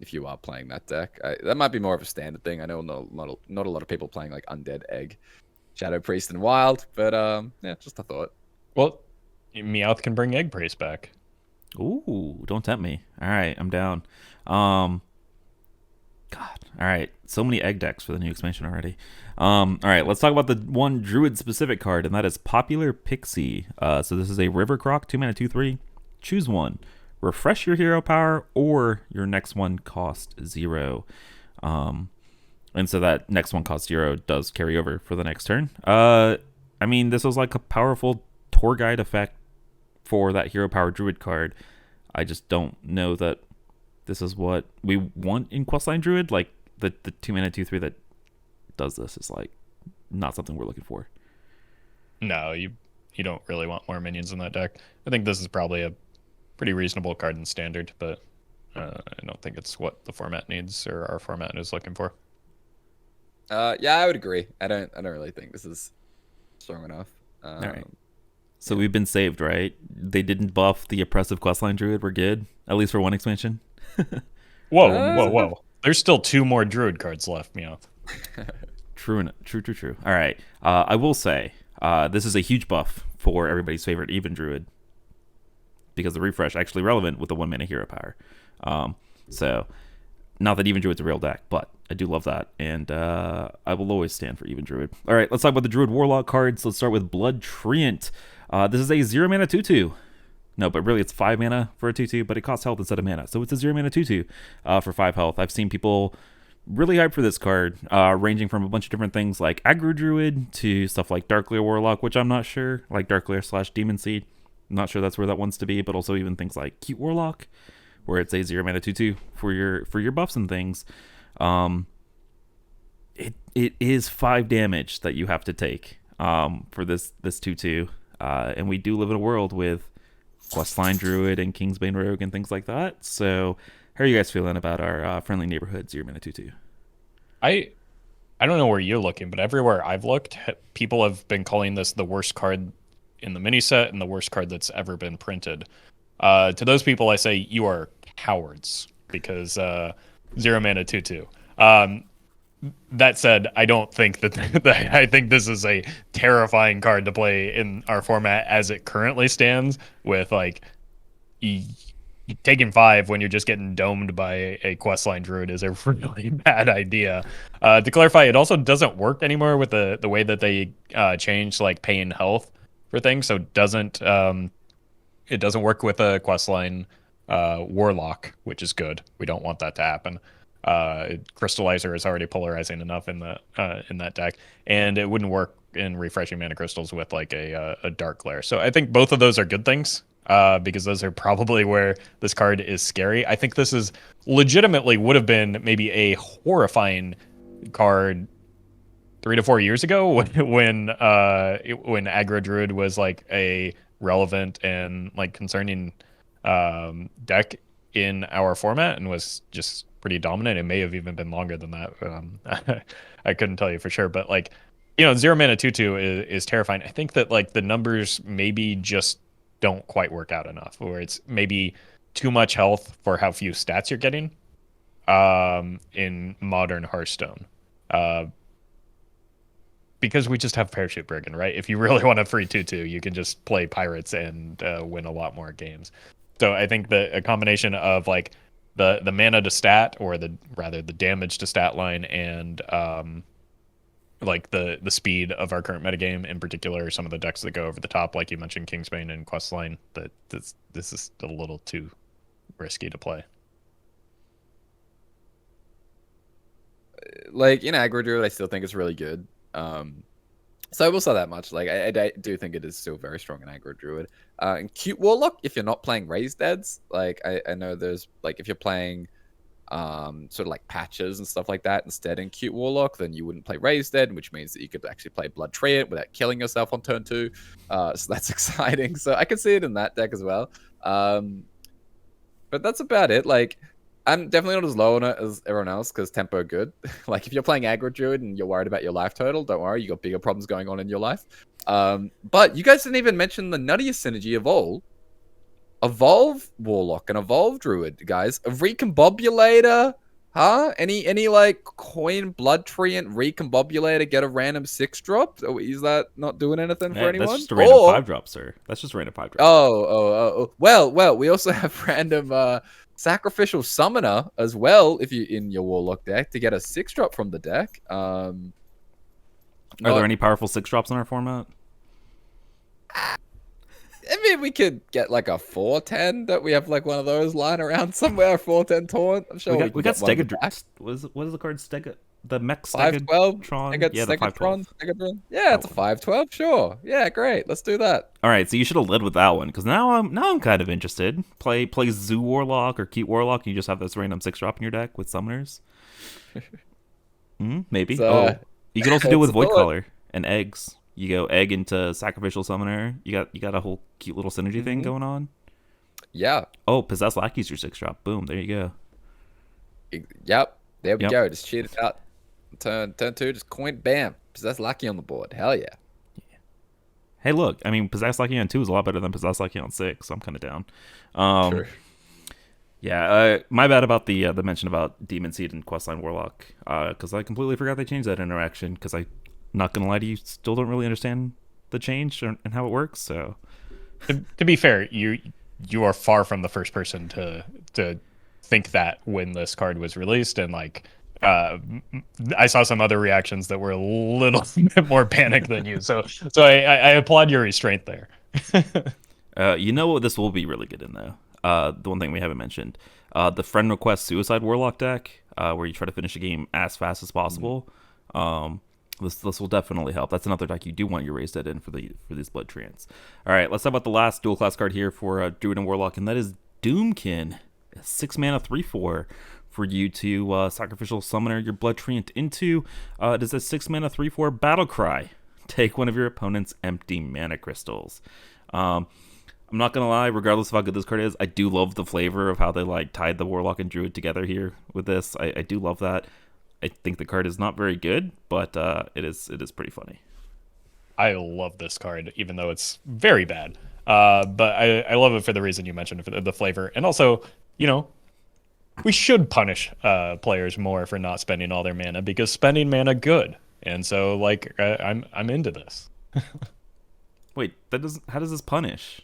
If you are playing that deck, that might be more of a standard thing. I know not a lot of people playing like Undead Egg, Shadow Priest, and Wild, but yeah, just a thought. Well, Meowth can bring Egg Priest back. Ooh, don't tempt me. All right, I'm down. God, all right, so many egg decks for the new expansion already. All right, let's talk about the one Druid specific card, and that is Popular Pixie. So this is a River Croc, 2 mana 2/3. Choose one. Refresh your hero power, or your next one cost 0. And so that next one cost 0 does carry over for the next turn. I mean, this was like a powerful tour guide effect for that hero power druid card. I just don't know that this is what we want in Questline Druid. Like the 2 mana 2/3 that does this is like not something we're looking for. No, you don't really want more minions in that deck. I think this is probably a pretty reasonable card in standard, but I don't think it's what the format needs or our format is looking for. Yeah, I would agree. I don't really think this is strong enough. All right. So we've been saved, right? They didn't buff the oppressive Questline Druid. We're good, at least for one expansion. Whoa. There's still 2 more Druid cards left, Meowth. True. All right. I will say this is a huge buff for everybody's favorite Even Druid because the refresh actually relevant with the 1 mana hero power. So not that Even Druid's a real deck, but I do love that, and I will always stand for Even Druid. All right, let's talk about the Druid Warlock cards. Let's start with Blood Treant. This is a 0 mana 2/2. No, but really it's 5 mana for a 2/2, but it costs health instead of mana. So it's a 0 mana 2/2 for 5 health. I've seen people really hyped for this card, ranging from a bunch of different things like Aggro Druid to stuff like Darkleer Warlock, which I'm not sure, like Darkleer / Demon Seed. I'm not sure that's where that wants to be, but also even things like Cute Warlock, where it's a 0 mana 2/2 for your buffs and things. It is 5 damage that you have to take for this 2/2, and we do live in a world with Questline Druid and Kingsbane Rogue and things like that. So how are you guys feeling about our friendly neighborhood 0 mana 2/2? I don't know where you're looking, but everywhere I've looked, people have been calling this the worst card in the mini set and the worst card that's ever been printed. To those people, I say you are cowards because 0 mana 2/2. That said, I don't think that I think this is a terrifying card to play in our format as it currently stands. With like taking 5 when you're just getting domed by a Questline Druid is a really bad idea. To clarify, it also doesn't work anymore with the way that they changed like paying health for things. So it doesn't work with a Questline Warlock, which is good. We don't want that to happen. Crystallizer is already polarizing enough in that deck, and it wouldn't work in refreshing mana crystals with like a dark glare. So I think both of those are good things because those are probably where this card is scary. I think this is legitimately would have been maybe a horrifying card 3 to 4 years ago when Aggro Druid was like a relevant and like concerning deck in our format and was just pretty dominant. It may have even been longer than that. I couldn't tell you for sure, but like, 0 mana 2/2 is terrifying. I think that like the numbers maybe just don't quite work out enough, or it's maybe too much health for how few stats you're getting in modern Hearthstone. Because we just have Parachute Brigand, right? If you really want a free 2/2, you can just play Pirates and win a lot more games. So I think that a combination of like the mana to stat, or the damage to stat line, and like the speed of our current metagame, in particular some of the decks that go over the top, like you mentioned Kingsbane and Questline, that this is a little too risky to play. Like in Aggro Druid, I still think it's really good. So I will say that much. Like I do think it is still very strong in Aggro Druid. And Cute Warlock, if you're not playing Raised Deads, like I know there's like if you're playing sort of like patches and stuff like that instead in Cute Warlock, then you wouldn't play Raised Dead, which means that you could actually play Blood Treant without killing yourself on turn 2. So that's exciting. So I can see it in that deck as well. But that's about it. Like, I'm definitely not as low on it as everyone else because tempo good. Like, if you're playing Aggro Druid and you're worried about your life total, don't worry, you got bigger problems going on in your life. But you guys didn't even mention the nuttiest synergy of all. Evolve Warlock and Evolve Druid, guys. A Recombobulator, huh? Any like coin Blood Treant Recombobulator get a random 6-drop? Is that not doing anything for anyone? That's just a random 5-drop, sir. That's just a random 5-drop. Oh. Well, we also have random Sacrificial Summoner as well, if you in your Warlock deck, to get a 6-drop from the deck. Are there any powerful 6-drops in our format? I mean, if we could get like a 410 that we have like one of those lying around somewhere. 410 taunt. I'm sure we got get one of the Stega. back. What is the card? Stega. The mech 512. Stegatron. Yeah, the 512. Yeah, it's a 512. Sure. Yeah, great. Let's do that. All right, so you should have led with that one because now I'm kind of interested. Play Zoo Warlock or Keat Warlock. You just have this random 6-drop in your deck with summoners. Maybe. You could also do it with Void Caller and eggs. You go egg into Sacrificial Summoner. You got a whole cute little synergy thing going on. Yeah. Oh, Possessed Lackey's your 6-drop. Boom. There you go. Yep. There we go. Just cheat it out. Turn 2, just coin, bam. Possessed Lackey on the board. Hell yeah. Hey, look. I mean, Possessed Lackey on 2 is a lot better than Possessed Lackey on 6, so I'm kind of down. True. Yeah, my bad about the mention about Demon Seed and Questline Warlock, because I completely forgot they changed that interaction, because I'm not going to lie to you, still don't really understand the change and how it works, so... To be fair, you are far from the first person to think that when this card was released, and like I saw some other reactions that were a little bit more panicked than you. So I applaud your restraint there. You know what this will be really good in though. The one thing we haven't mentioned, the friend request Suicide Warlock deck, where you try to finish a game as fast as possible. This will definitely help. That's another deck you do want your raised dead in for these Blood Treants. All right, let's talk about the last dual class card here for Druid and Warlock, and that is Doomkin, 6 mana 3/4 for you to Sacrificial Summoner your Blood Treant into. It is a 6 mana 3/4 Battle Cry. Take one of your opponent's empty mana crystals. I'm not gonna lie, regardless of how good this card is, I do love the flavor of how they like tied the Warlock and Druid together here with this. I do love that. I think the card is not very good, but it is pretty funny. I love this card, even though it's very bad. But I love it for the reason you mentioned, for the flavor. And also, you know, we should punish players more for not spending all their mana, because spending mana good. And so, like, I'm into this. Wait, how does this punish?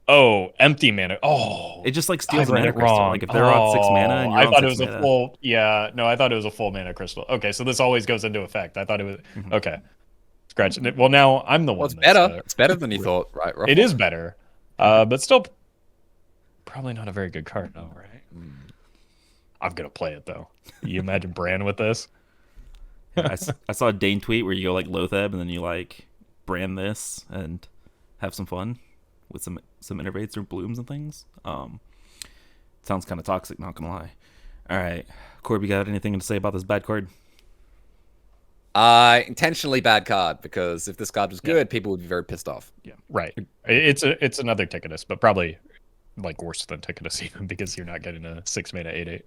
Oh, empty mana. Oh, it just like steals I a read mana it crystal. wrong. Like if they're on 6 mana and you're I on thought it 6 was mana. a full. Yeah, no, I thought it was a full mana crystal. Okay, so this always goes into effect. I thought it was okay. Scratch it. Well, now I'm the one. Well, it's better. It's better than you thought, right? Roffle? It is better, but still, probably not a very good card, though, right? I'm gonna play it though. You imagine Bran with this? Yeah, I saw a Dane tweet where you go like Lotheb and then you like brand this and have some fun with some innervates or blooms and things. Sounds kind of toxic, not gonna lie. All right, Corby, got anything to say about this bad card? Intentionally bad card, because if this card was good, people would be very pissed off. Yeah, right. It's another Ticketus, but probably like worse than Ticketus even, because you're not getting a 6 mana 8/8.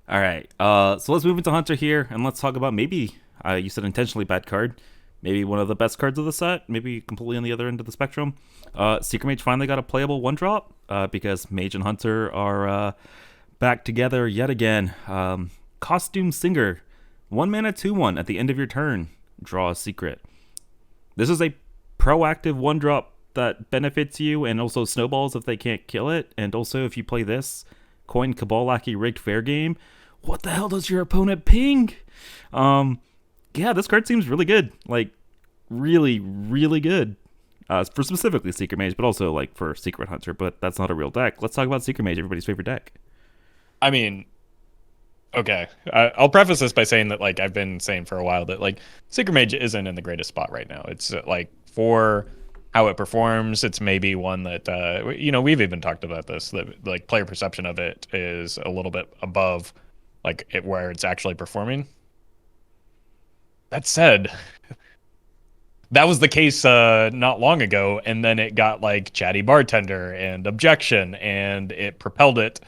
All right, so let's move into Hunter here, and let's talk about maybe, you said intentionally bad card, maybe one of the best cards of the set, maybe completely on the other end of the spectrum. Secret Mage finally got a playable 1-drop, because Mage and Hunter are back together yet again. Costume Singer, 1 mana 2/1 at the end of your turn, draw a secret. This is a proactive 1-drop that benefits you, and also snowballs if they can't kill it, and also if you play this, coin Cabal Lackey Rigged Fair Game. What the hell does your opponent ping? Yeah, this card seems really good. Like, really, really good. For specifically Secret Mage, but also like for Secret Hunter, but that's not a real deck. Let's talk about Secret Mage, everybody's favorite deck. I mean, okay. I'll preface this by saying that, like, I've been saying for a while that, like, Secret Mage isn't in the greatest spot right now. It's, like, for how it performs, it's maybe one that, you know, we've even talked about this, that, like, player perception of it is a little bit above, like, where it's actually performing. That said, that was the case not long ago, and then it got, like, Chatty Bartender and Objection, and it propelled it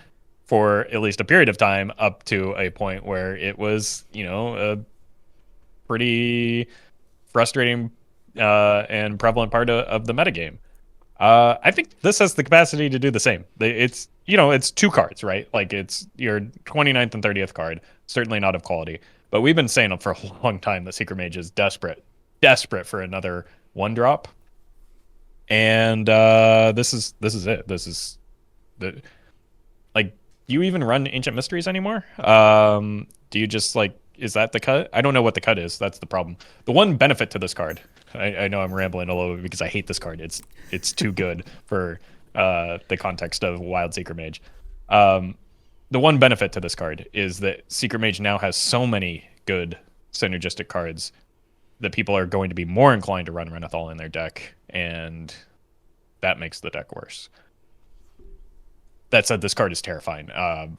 for at least a period of time up to a point where it was, you know, a pretty frustrating and prevalent part of the metagame. I think this has the capacity to do the same. It's, you know, it's 2 cards, right? Like, it's your 29th and 30th card, certainly not of quality. But we've been saying for a long time that Secret Mage is desperate for another 1-drop. And this is it. This is like, do you even run Ancient Mysteries anymore? Do you just, like, is that the cut? I don't know what the cut is. That's the problem. The one benefit to this card, I know I'm rambling a little bit because I hate this card. It's too good for the context of Wild Secret Mage. The one benefit to this card is that Secret Mage now has so many good synergistic cards that people are going to be more inclined to run Renathal in their deck, and that makes the deck worse. That said, this card is terrifying.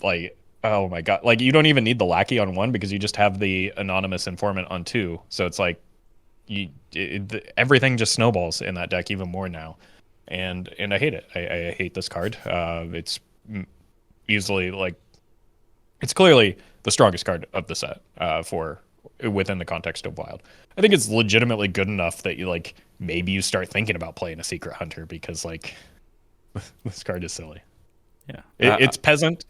Like, oh my god, like you don't even need the lackey on 1 because you just have the anonymous informant on 2. So it's like everything just snowballs in that deck even more now, and I hate it. I hate this card. It's easily like it's clearly the strongest card of the set for within the context of Wild. I think it's legitimately good enough that you like maybe you start thinking about playing a Secret Hunter because like this card is silly. Yeah, it's peasant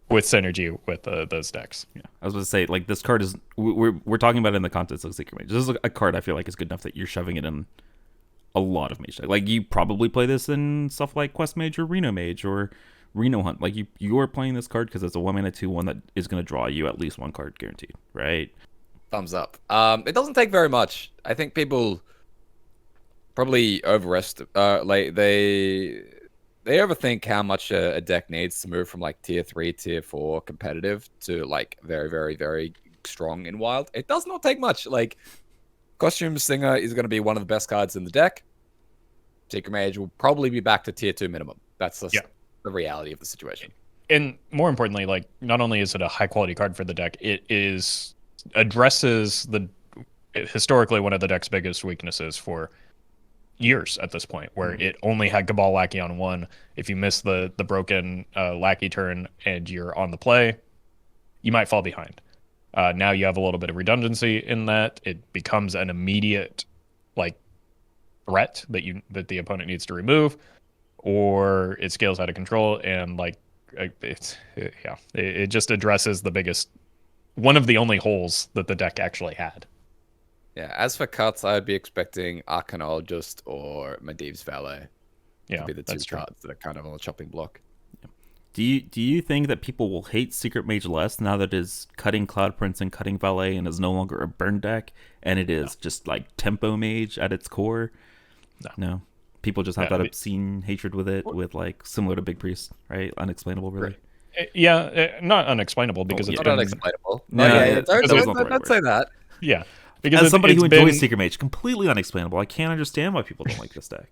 with synergy with those decks. Yeah, I was going to say like this card is we're talking about it in the context of Secret Mage. This is a card I feel like is good enough that you're shoving it in a lot of Mage decks. Like you probably play this in stuff like Quest Mage or Reno Mage or Reno Hunt. Like you are playing this card because it's a 1-mana 2/1 that is going to draw you at least one card guaranteed, right? Thumbs up. It doesn't take very much. I think people probably like they overthink how much a deck needs to move from like tier 3, tier 4 competitive to like very, very, very strong in Wild. It does not take much. Like Costume Singer is going to be one of the best cards in the deck. Secret Mage will probably be back to tier 2 minimum. That's just the reality of the situation. And more importantly, like not only is it a high quality card for the deck, it addresses the historically one of the deck's biggest weaknesses for years at this point, where it only had Cabal Lackey on 1. If you miss the broken Lackey turn and you're on the play, you might fall behind. Now you have a little bit of redundancy in that. It becomes an immediate like threat that the opponent needs to remove, or it scales out of control, and like it just addresses the biggest, one of the only holes that the deck actually had. Yeah, as for cuts, I'd be expecting Arcanologist or Medivh's Valet to be the two cards that are kind of on the chopping block. Do you think that people will hate Secret Mage less now that it is cutting Cloud Prince and cutting Valet and is no longer a burn deck and it is just like Tempo Mage at its core? No. People just have that obscene hatred with it, with like similar to Big Priest, right? Unexplainable, really. Yeah, not unexplainable because it's not been unexplainable. Don't say that. Yeah. Because as somebody who enjoys Secret Mage, completely unexplainable. I can't understand why people don't like this deck.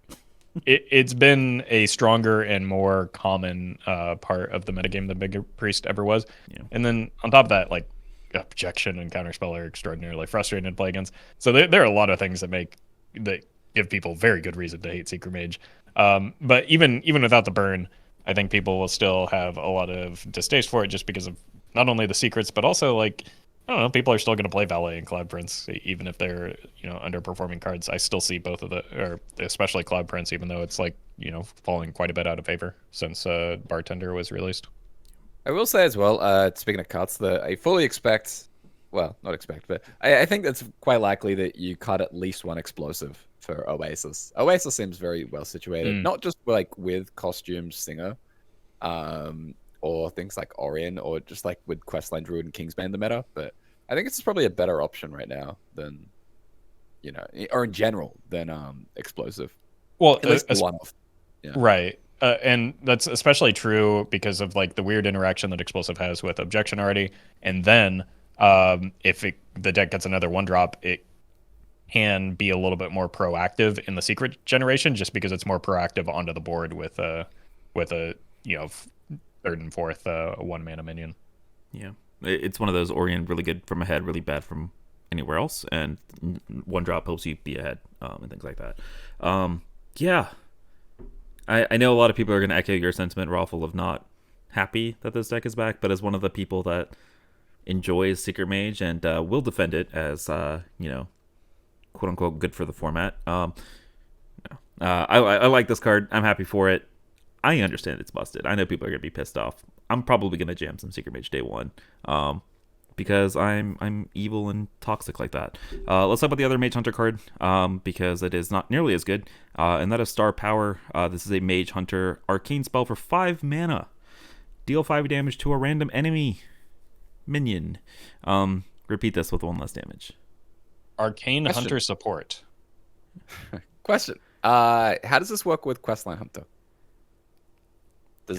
It's been a stronger and more common part of the metagame than Big Priest ever was. Yeah. And then on top of that, like Objection and Counterspell are extraordinarily frustrating to play against. So there are a lot of things that give people very good reason to hate Secret Mage. But even without the burn, I think people will still have a lot of distaste for it just because of not only the secrets, but also like, I don't know, people are still going to play Valet and Cloud Prince, even if they're, underperforming cards. I still see both of or especially Cloud Prince, even though it's like, falling quite a bit out of favor since Bartender was released. I will say as well, speaking of cuts, that I fully expect, well, not expect, but I think it's quite likely that you cut at least one explosive for Oasis. Oasis seems very well situated, not just like with Costume Singer, or things like Orion, or just like with Questline Druid and Kingsbane the meta, but I think it's probably a better option right now than, or in general than Explosive. Well, at least one-off. Yeah. Right. And that's especially true because of like the weird interaction that Explosive has with Objection already. And then if the deck gets another 1-drop, it can be a little bit more proactive in the secret generation just because it's more proactive onto the board with a third and fourth 1-mana minion. Yeah, it's one of those Orion really good from ahead, really bad from anywhere else, and 1-drop helps you be ahead and things like that. Yeah, I know a lot of people are going to echo your sentiment, Roffle, of not happy that this deck is back, but as one of the people that enjoys Secret Mage and will defend it as quote unquote good for the format. I like this card. I'm happy for it. I understand it's busted. I know people are gonna be pissed off. I'm probably gonna jam some Secret Mage day one, because I'm evil and toxic like that. Let's talk about the other Mage Hunter card, because it is not nearly as good, and that is Star Power. This is a Mage Hunter arcane spell for 5 mana. Deal 5 damage to a random enemy minion. Repeat this with 1 less damage. Arcane Question. Hunter support. Question. How does this work with Questline Hunter?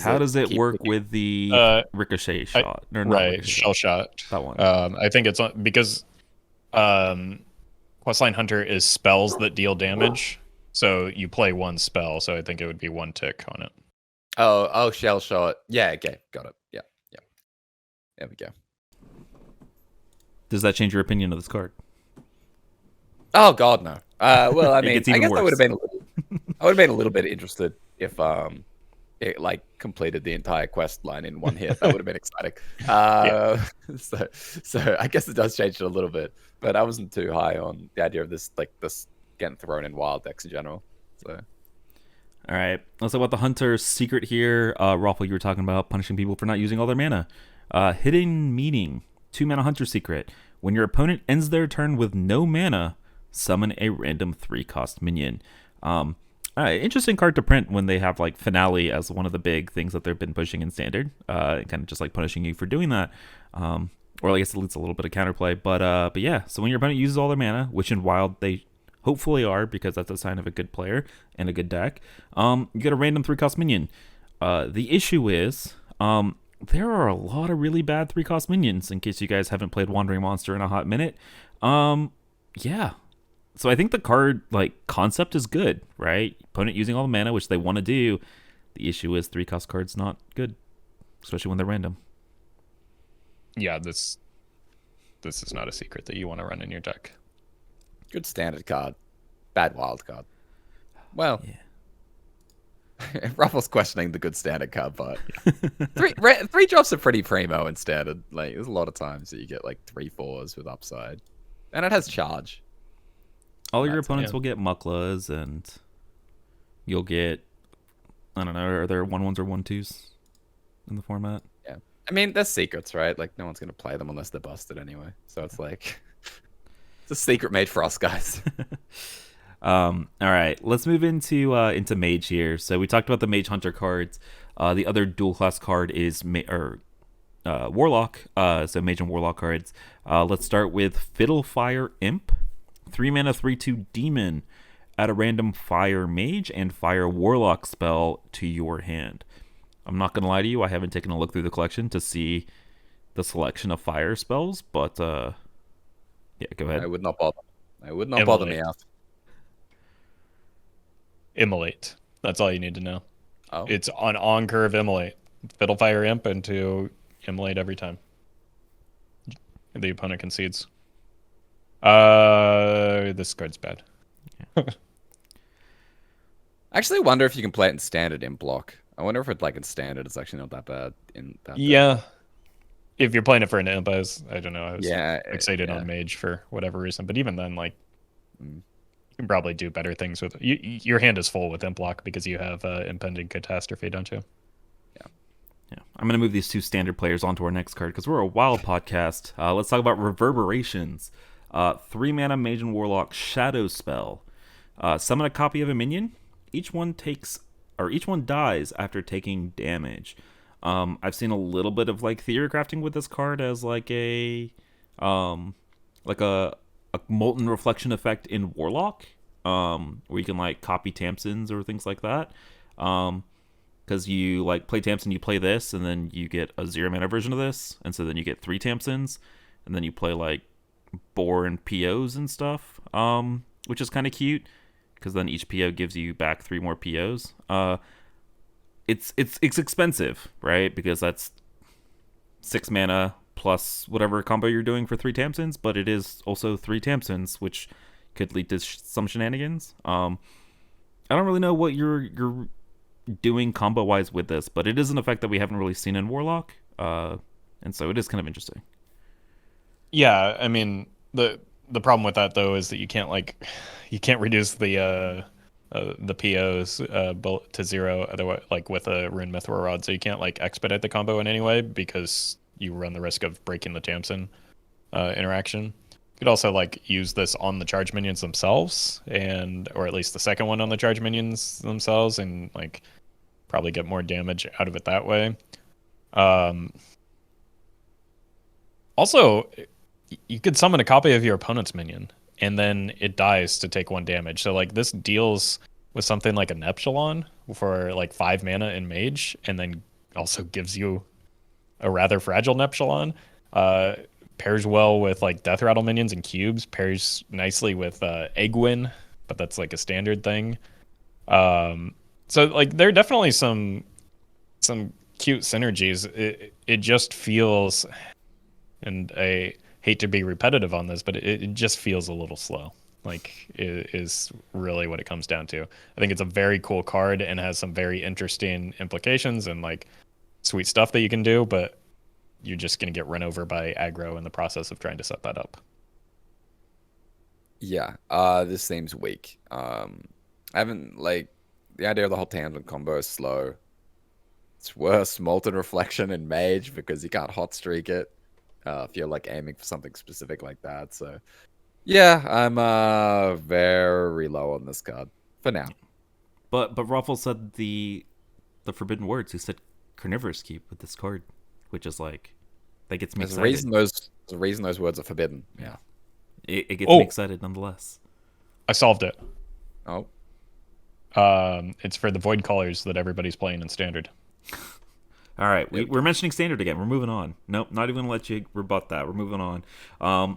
How does it keep work picking- with the ricochet shot? Or not Right, ricochet shell shot. That one. I think it's because Questline Hunter is spells that deal damage. So you play 1 spell, so I think it would be 1 tick on it. Oh, shell shot. Yeah, okay, got it. Yeah. There we go. Does that change your opinion of this card? Oh God, no. Well, I It mean, gets I even guess I would worse. have been I would have been a little bit interested if it like completed the entire quest line in 1 hit. That would have been exciting. So I guess it does change it a little bit, but I wasn't too high on the idea of this getting thrown in wild decks in general. So All right. Let's talk about the Hunter's secret here. Roffle, you were talking about punishing people for not using all their mana. Hidden Meaning. 2 mana Hunter secret. When your opponent ends their turn with no mana, summon a random 3-cost minion. Interesting card to print when they have like Finale as one of the big things that they've been pushing in Standard. Kind of just like punishing you for doing that. Or I guess it leads a little bit of counterplay. But yeah, so when your opponent uses all their mana, which in Wild they hopefully are, because that's a sign of a good player and a good deck, you get a random 3-cost minion. The issue is there are a lot of really bad 3-cost minions, in case you guys haven't played Wandering Monster in a hot minute. Yeah. So I think the card like concept is good, right? Opponent using all the mana, which they want to do. The issue is 3-cost cards not good, especially when they're random. Yeah, this is not a secret that you want to run in your deck. good Standard card, bad Wild card. Well, Yeah. Ruffle's questioning the good Standard card part. Three drops are pretty primo in Standard. Like, there's a lot of times that you get like 3/4s with upside, and it has charge. All your That's- opponents yeah. will get Muklas, and you'll get, I don't know, are there 1/1s or 1/2s in the format? Yeah, I mean, there's secrets, right? Like, no one's gonna play them unless they're busted anyway. So it's like, it's a secret made for us guys. All right, let's move into Mage here. So we talked about the Mage Hunter cards. The other dual class card is Warlock. So Mage and Warlock cards. Let's start with Fiddlefire Imp, 3 mana 3/2 demon. Add a random Fire Mage and Fire Warlock spell to your hand. I'm not gonna lie to you, I haven't taken a look through the collection to see the selection of fire spells, but yeah, go ahead. I would not bother. I would not bother me Emulate. out. Immolate. That's all you need to know. Oh, It's on curve Immolate. Fiddlefire Imp into Immolate every time the opponent concedes. This card's bad. I actually wonder if you can play it in Standard in block. I wonder if it like in Standard it's actually not that bad in that. Yeah. If you're playing it for an imp, I don't know. I was Yeah, fixated yeah. on mage for whatever reason. But even then, like, Mm. you can probably do better things with your hand is full with imp block because you have impending catastrophe, don't you? Yeah, I'm going to move these 2 Standard players onto our next card because we're a wild podcast. Let's talk about Reverberations. 3 mana Mage and Warlock Shadow spell. Summon a copy of a minion. Each one dies after taking damage. I've seen a little bit of like theory crafting with this card as like a molten reflection effect in Warlock, where you can like copy Tamsins or things like that. Because you like play Tamsin, you play this, and then you get a 0 mana version of this, and so then you get 3 Tamsins, and then you play like Boar and POs and stuff, which is kind of cute, because then each PO gives you back 3 more POs. It's expensive, right? Because that's 6 mana plus whatever combo you're doing for 3 Tamsins, but it is also 3 Tamsins, which could lead to some shenanigans. I don't really know what you're doing combo wise with this, but it is an effect that we haven't really seen in Warlock, and so it is kind of interesting. Yeah, I mean the problem with that though is that you can't reduce the POs to 0 otherwise, like with a Rune Mithril Rod, so you can't like expedite the combo in any way because you run the risk of breaking the Tamsin interaction. You could also like use this on the charge minions themselves, or at least the second one on the charge minions themselves, and like probably get more damage out of it that way. Also, you could summon a copy of your opponent's minion, and then it dies to take 1 damage. So like this deals with something like a Neptulon for like 5 mana in Mage, and then also gives you a rather fragile Neptulon. Pairs well with like Death Rattle minions and cubes. Pairs nicely with Egwin, but that's like a standard thing. So like there are definitely some cute synergies. It just feels, and I hate to be repetitive on this, but it just feels a little slow. Like it is really what it comes down to. I think it's a very cool card and has some very interesting implications and like sweet stuff that you can do, but you're just gonna get run over by aggro in the process of trying to set that up. Yeah, this seems weak. I haven't like the idea of the whole tangent combo is slow. It's worse Molten Reflection in Mage because you can't hot streak it if you're like aiming for something specific like that. So yeah, I'm very low on this card for now. But Roffle said the forbidden words. He said carnivorous keep with this card, which is like that gets me There's a excited. reason those words are forbidden. Yeah. It gets me excited nonetheless. I solved it. Oh. It's for the Void Callers that everybody's playing in Standard. All right, we're mentioning standard again. We're moving on. Nope, not even gonna let you rebut that. We're moving on.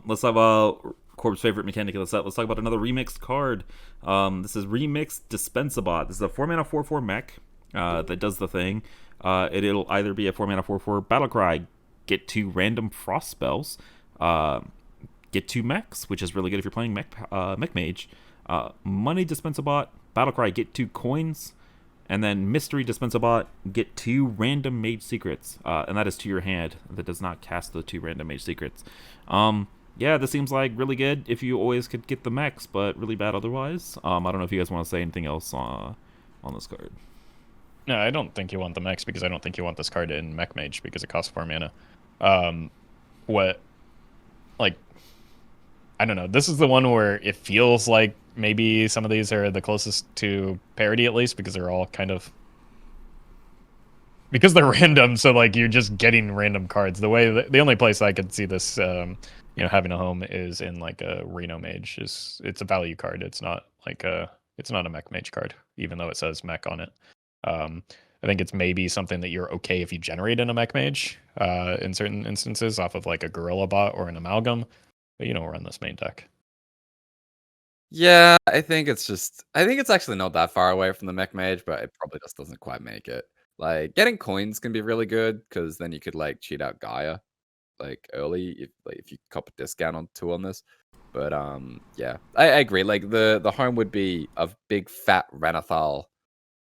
Let's talk about Corb's favorite mechanic of the set. Let's talk about another remixed card. This is Remixed Dispensabot. This is a 4-mana 4/4 mech that does the thing. It'll either be a 4-mana 4/4 Battlecry, get 2 random frost spells, get 2 mechs, which is really good if you're playing mech mage. Money Dispensabot, Battlecry, get 2 coins. And then Mystery Dispensabot, get 2 random Mage Secrets. And that is to your hand. That does not cast the 2 random Mage Secrets. Yeah, this seems like really good if you always could get the mechs, but really bad otherwise. I don't know if you guys want to say anything else on this card. No, I don't think you want the mechs because I don't think you want this card in Mech Mage because it costs 4 mana. I don't know. This is the one where it feels like maybe some of these are the closest to parity, at least, because they're all kind of... Because they're random, so like you're just getting random cards. The only place I could see this, having a home is in like a Reno Mage. It's a value card. It's not a Mech Mage card, even though it says Mech on it. I think it's maybe something that you're okay if you generate in a Mech Mage in certain instances off of like a Gorilla Bot or an Amalgam. But you don't run this main deck. Yeah, I think it's actually not that far away from the Mech Mage, but it probably just doesn't quite make it. Like getting coins can be really good because then you could like cheat out Gaia like early if you cop a discount on 2 on this. But yeah, I agree. Like the home would be a big fat Renathal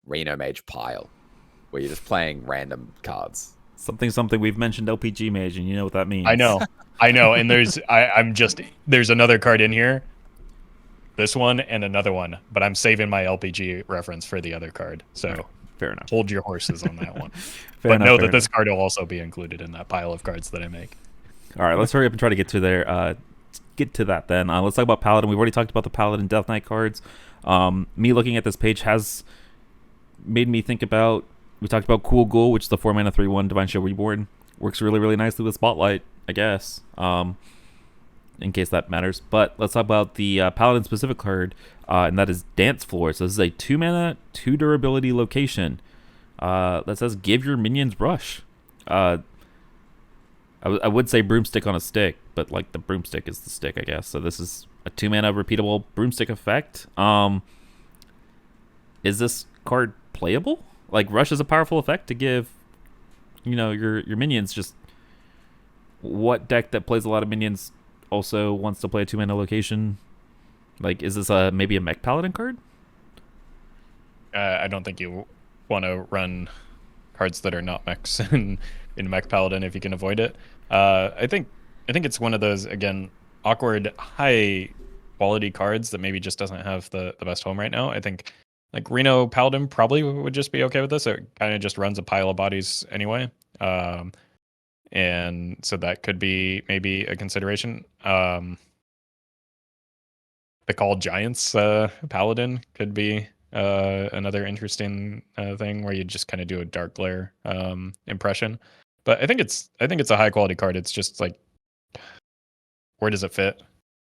Reno Mage pile where you're just playing random cards. Something we've mentioned LPG Mage, and you know what that means. I know, and there's another card in here. This one and another one, but I'm saving my LPG reference for the other card. So right, fair enough. Hold your horses on that one. But know that this card will also be included in that pile of cards that I make. All right, let's hurry up and try to get to there. Get to that then. Let's talk about Paladin. We've already talked about the Paladin Death Knight cards. Me looking at this page has made me think about. We talked about Cool Ghoul, which is the 4-mana 3/1 Divine Shield Reborn. Works really, really nicely with Spotlight, I guess. In case that matters. But let's talk about the Paladin specific card, and that is Dance Floor. So this is a 2-mana, 2 durability location that says give your minions rush. I would say broomstick on a stick, but like the broomstick is the stick, I guess. So this is a 2-mana repeatable broomstick effect. Is this card playable? Like rush is a powerful effect to give, your minions. Just what deck that plays a lot of minions also wants to play a 2-mana location? Like, is this maybe a Mech Paladin card? I don't think you want to run cards that are not mechs in Mech Paladin if you can avoid it. I think it's one of those, again, awkward high quality cards that maybe just doesn't have the best home right now. I think like Reno Paladin probably would just be okay with this. It kind of just runs a pile of bodies anyway. And so that could be maybe a consideration. The Called Giants Paladin could be another interesting thing where you just kind of do a Dark Glare impression. But I think it's a high quality card. It's just like where does it fit?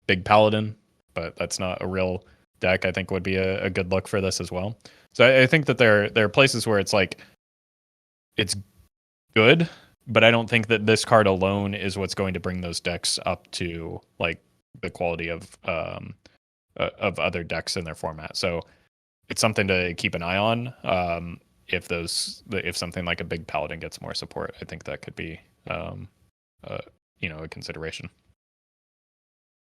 Big Paladin, but that's not a real deck. I think would be a good look for this as well. So I think that there are places where it's like it's good, but I don't think that this card alone is what's going to bring those decks up to like the quality of other decks in their format. So it's something to keep an eye on. If something like a big Paladin gets more support, I think that could be a consideration.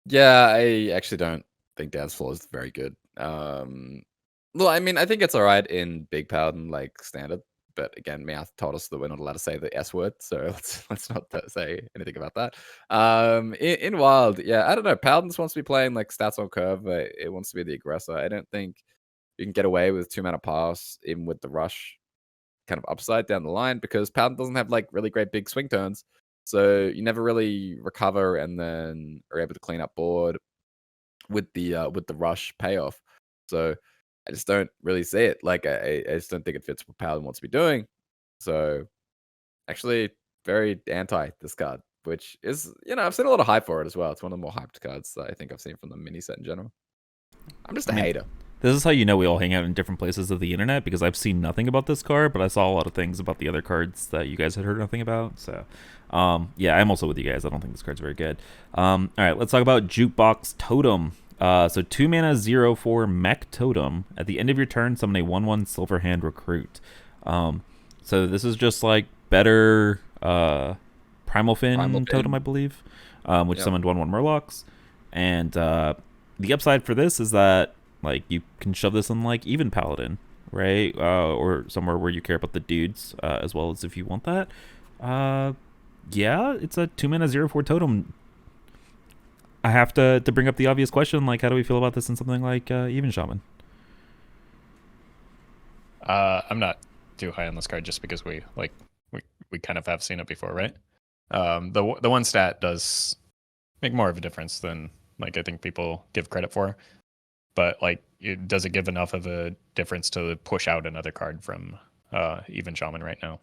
Yeah, I actually don't think Dance Floor is very good. Well, I mean, I think it's all right in Big Paladin, like standard. But again, Meowth told us that we're not allowed to say the S word, so let's not say anything about that. In Wild, yeah, I don't know. Paladin wants to be playing like stats on curve. It wants to be the aggressor. I don't think you can get away with 2 mana pass, even with the rush kind of upside down the line, because Paladin doesn't have like really great big swing turns. So you never really recover and then are able to clean up board with the rush payoff. So I just don't really see it. Like I just don't think it fits what Paladin wants to be doing. So actually very anti this card, which is, I've seen a lot of hype for it as well. It's one of the more hyped cards that I think I've seen from the mini set in general. I'm just a hater. This is how you know we all hang out in different places of the internet, because I've seen nothing about this card, but I saw a lot of things about the other cards that you guys had heard nothing about. So, yeah, I'm also with you guys. I don't think this card's very good. All right, let's talk about Jukebox Totem. So 2 mana 0/4 Mech Totem. At the end of your turn, summon a 1/1 Silver Hand Recruit. So this is just like better Primal Fin Totem, I believe, which summoned 1/1 Murlocs. And the upside for this is that like you can shove this in like even Paladin, right? Or somewhere where you care about the dudes as well as if you want that. Yeah, it's a 2 mana 0/4 totem. I have to bring up the obvious question, like how do we feel about this in something like even Shaman? I'm not too high on this card just because we kind of have seen it before, right? The one stat does make more of a difference than like I think people give credit for. But like, does it give enough of a difference to push out another card from even Shaman right now?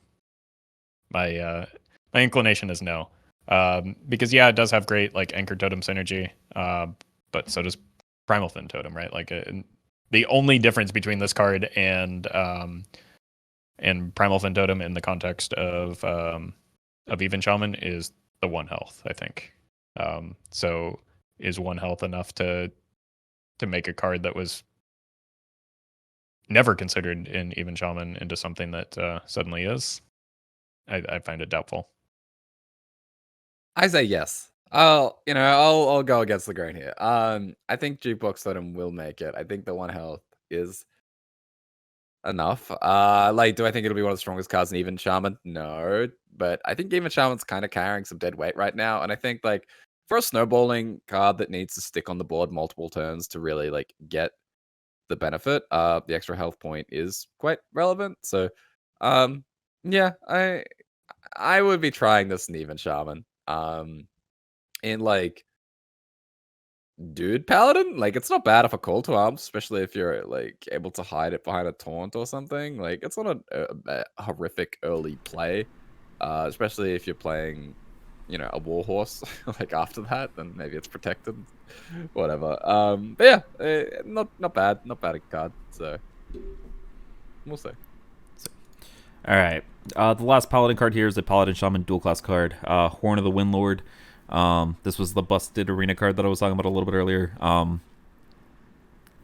My inclination is no, because yeah, it does have great like Anchor Totem synergy, but so does Primal Fin Totem, right? Like the only difference between this card and Primal Fin Totem in the context of even Shaman is the 1 health, I think. So is 1 health enough to make a card that was never considered in even Shaman into something that suddenly is? I find it doubtful. I say yes. I'll go against the grain here. I think Jukebox Totem will make it. I think the 1 health is enough. Like, do I think it'll be one of the strongest cards in even Shaman? No, but I think even Shaman's kind of carrying some dead weight right now, and I think like for a snowballing card that needs to stick on the board multiple turns to really like get the benefit, the extra health point is quite relevant. So, yeah, I would be trying this in even Shaman. In like Dude Paladin, like it's not bad if a call to arms, especially if you're like able to hide it behind a taunt or something. Like it's not a horrific early play, especially if you're playing, a warhorse like after that, then maybe it's protected, whatever. But yeah, not bad card. So we'll see. All right, the last Paladin card here is a Paladin Shaman dual class card, Horn of the Windlord. This was the busted arena card that I was talking about a little bit earlier.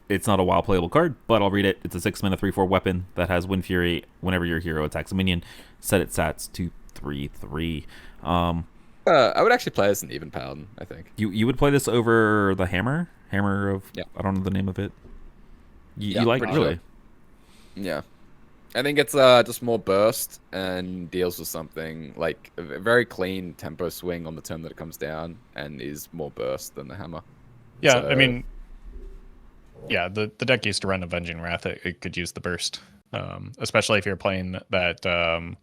It's not a WoW playable card, but I'll read it. It's a 6 mana 3/4 weapon that has Wind Fury. Whenever your hero attacks a minion, set its stats to 3/3. I would actually play this in even Paladin, I think. You would play this over the Hammer of I don't know the name of it. You like it, really? Sure. Yeah. I think it's just more burst and deals with something like a very clean tempo swing on the turn that it comes down, and is more burst than the hammer. Yeah, so, I mean, yeah, the deck used to run Avenging Wrath. It could use the burst, especially if you're playing that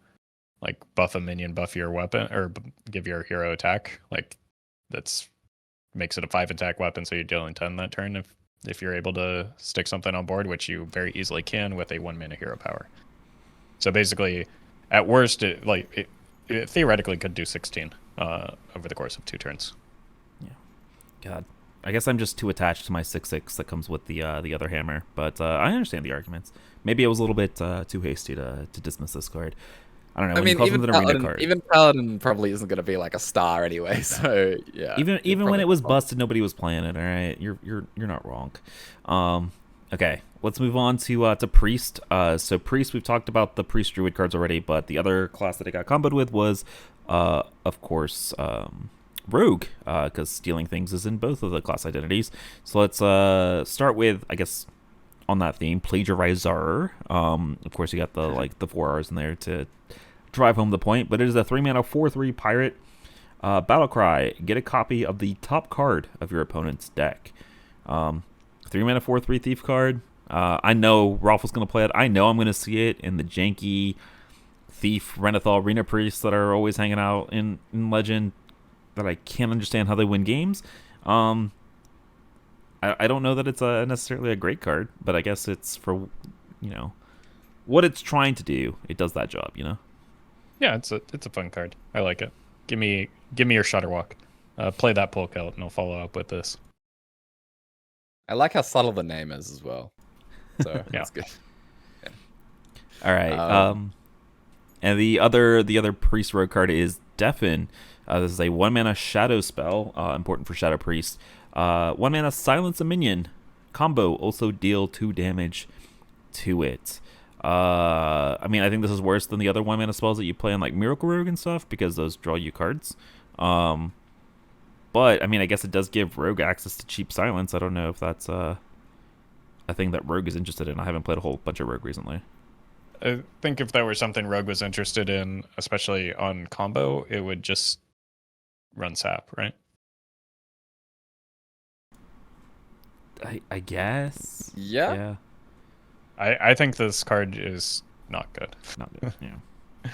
like buff a minion, buff your weapon, or give your hero attack. Like that's makes it a 5 attack weapon, so you're dealing 10 that turn if you're able to stick something on board, which you very easily can with a 1 mana hero power. So basically, at worst, it theoretically could do 16 over the course of 2 turns. Yeah. God, I guess I'm just too attached to my 6/6 that comes with the other hammer. But I understand the arguments. Maybe I was a little bit too hasty to dismiss this card. I don't know. I When you mean, call something an arena card, even Paladin probably isn't going to be like a star anyway. So yeah. even when it was busted, nobody was playing it. All right, you're not wrong. Okay, let's move on to Priest. So Priest, we've talked about the Priest Druid cards already, but the other class that it got comboed with was, of course, Rogue, because stealing things is in both of the class identities. So let's start with, I guess, on that theme, Plagiarizer. Of course, you got the 4 R's in there to drive home the point, but it is a 3-mana 4/3 pirate. Battle Cry. Get a copy of the top card of your opponent's deck. 3-mana 4/3 thief card. I know Roffle's going to play it. I know I'm going to see it in the janky thief Renathal arena priests that are always hanging out in Legend, that I can't understand how they win games. I don't know that it's necessarily a great card, but I guess it's for, what it's trying to do. It does that job, Yeah, it's a fun card. I like it. Give me your Shutterwalk. Play that polka out, and I'll follow up with this. I like how subtle the name is as well. So that's good. Yeah. All right. And the other Priest Rogue card is Deafen. This is a 1-mana Shadow spell, important for Shadow Priest. 1-mana Silence a minion combo, also deal 2 damage to it. I mean, I think this is worse than the other 1-mana spells that you play on like Miracle Rogue and stuff, because those draw you cards. But I mean, I guess it does give Rogue access to cheap silence. I don't know if that's a thing that Rogue is interested in. I haven't played a whole bunch of Rogue recently. I think if that were something Rogue was interested in, especially on combo, it would just run sap, right? I guess. Yeah. I think this card is not good. Not good. Yeah.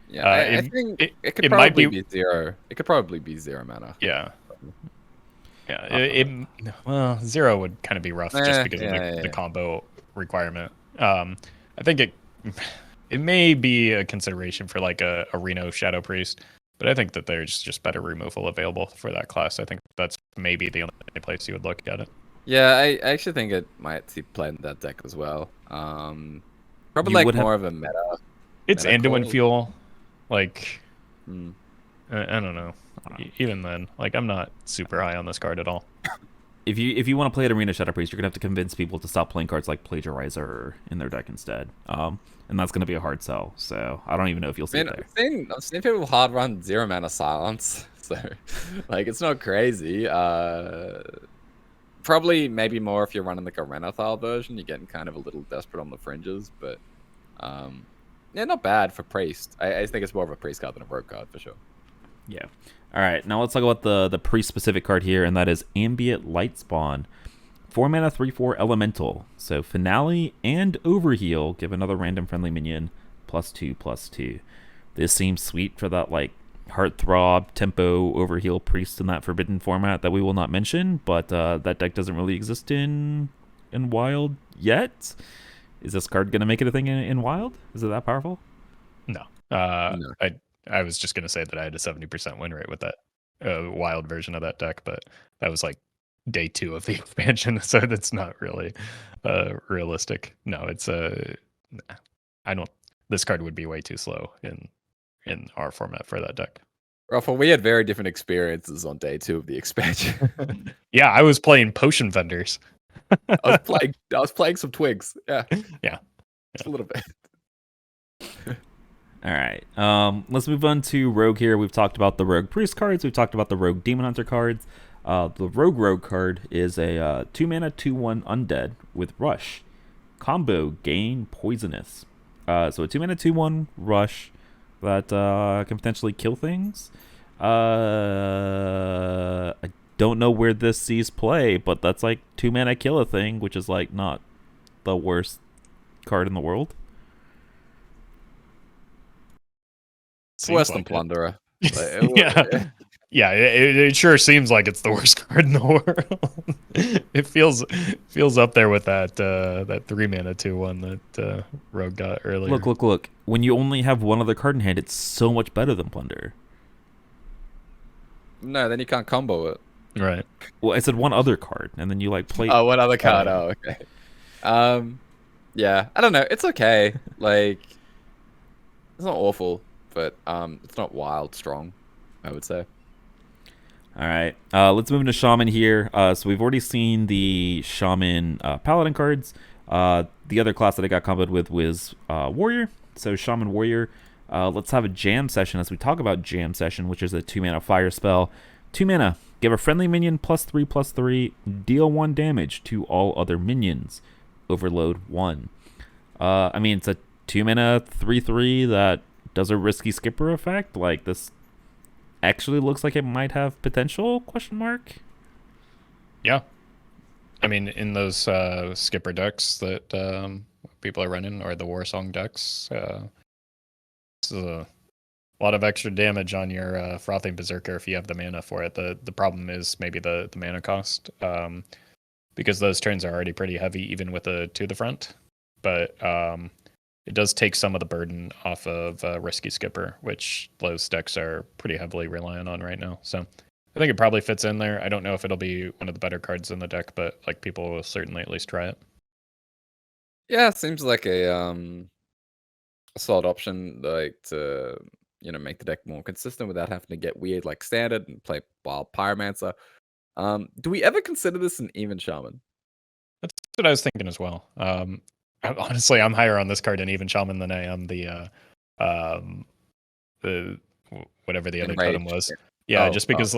Yeah, I think it could probably be 0. It could probably be 0 mana. Yeah. Yeah. Well, 0 would kind of be rough just because of the combo requirement. I think it may be a consideration for like a Reno Shadow Priest, but I think that there's just better removal available for that class. I think that's maybe the only place you would look at it. Yeah, I actually think it might see play in that deck as well. Probably You like more of a meta. It's Anduin Fuel. Like, I don't know. Even then, like, I'm not super high on this card at all. If you want to play at Arena Shadow Priest, you're gonna have to convince people to stop playing cards like Plagiarizer in their deck instead. And that's gonna be a hard sell. So I don't even know if you'll see it there. I've seen people hard run 0 mana silence, so like it's not crazy. Probably maybe more if you're running like a Renathal version, you're getting kind of a little desperate on the fringes, but yeah, not bad for Priest. I think it's more of a Priest card than a Rogue card for sure. Yeah. All right, now let's talk about the Priest-specific card here, and that is Ambient Lightspawn. 4-mana 3/4 Elemental. So Finale and Overheal give another random friendly minion +2/+2. This seems sweet for that like Heartthrob, Tempo, Overheal Priest in that Forbidden format that we will not mention, but that deck doesn't really exist in Wild yet. Is this card going to make it a thing in Wild? Is it that powerful? No. I was just going to say that I had a 70% win rate with that Wild version of that deck, but that was like day 2 of the expansion, so that's not really realistic. No, it's this card would be way too slow in our format for that deck. Roffle, we had very different experiences on day 2 of the expansion. Yeah, I was playing potion vendors. I was playing some twigs. Yeah. Yeah. Just a little bit. All right. Let's move on to Rogue here. We've talked about the Rogue Priest cards. We've talked about the Rogue Demon Hunter cards. The Rogue card is a 2-mana 2/1 Undead with Rush. Combo gain Poisonous. So a 2-mana 2/1 Rush that can potentially kill things. I don't know where this sees play, but that's like 2-mana kill a thing, which is like not the worst card in the world. It's worse than Plunderer. Yeah, it sure seems like it's the worst card in the world. It feels up there with that 3-mana 2/1 that Rogue got earlier. Look. When you only have one other card in hand, it's so much better than Plunderer. No, then you can't combo it. Right. Well, I said one other card, and then you like play. Oh, what other card? yeah. Oh, okay. Yeah, I don't know. It's okay. Like, it's not awful, but it's not wild strong, I would say. All right, let's move into Shaman here. So we've already seen the Shaman Paladin cards. The other class that I got comboed with was Warrior. So Shaman Warrior. Let's have a jam session as we talk about jam session, which is a 2-mana fire spell. 2 mana. Give a friendly minion +3/+3. Deal 1 damage to all other minions. Overload 1. I mean, it's a 2 mana 3/3 that does a risky skipper effect. Like, this actually looks like it might have potential, question mark. Yeah. I mean, in those skipper decks that people are running, or the War Song decks, it's a lot of extra damage on your Frothing Berserker if you have the mana for it. The problem is maybe the mana cost, because those turns are already pretty heavy, even with a to the front. But it does take some of the burden off of Risky Skipper, which those decks are pretty heavily reliant on right now. So I think it probably fits in there. I don't know if it'll be one of the better cards in the deck, but like people will certainly at least try it. Yeah, seems like a solid option, like to make the deck more consistent without having to get weird like standard and play Wild Pyromancer. Do we ever consider this an even Shaman? That's what I was thinking as well. Honestly, I'm higher on this card in Even Shaman than I am um, the whatever the other totem Enraged. was. Yeah, Oh, just because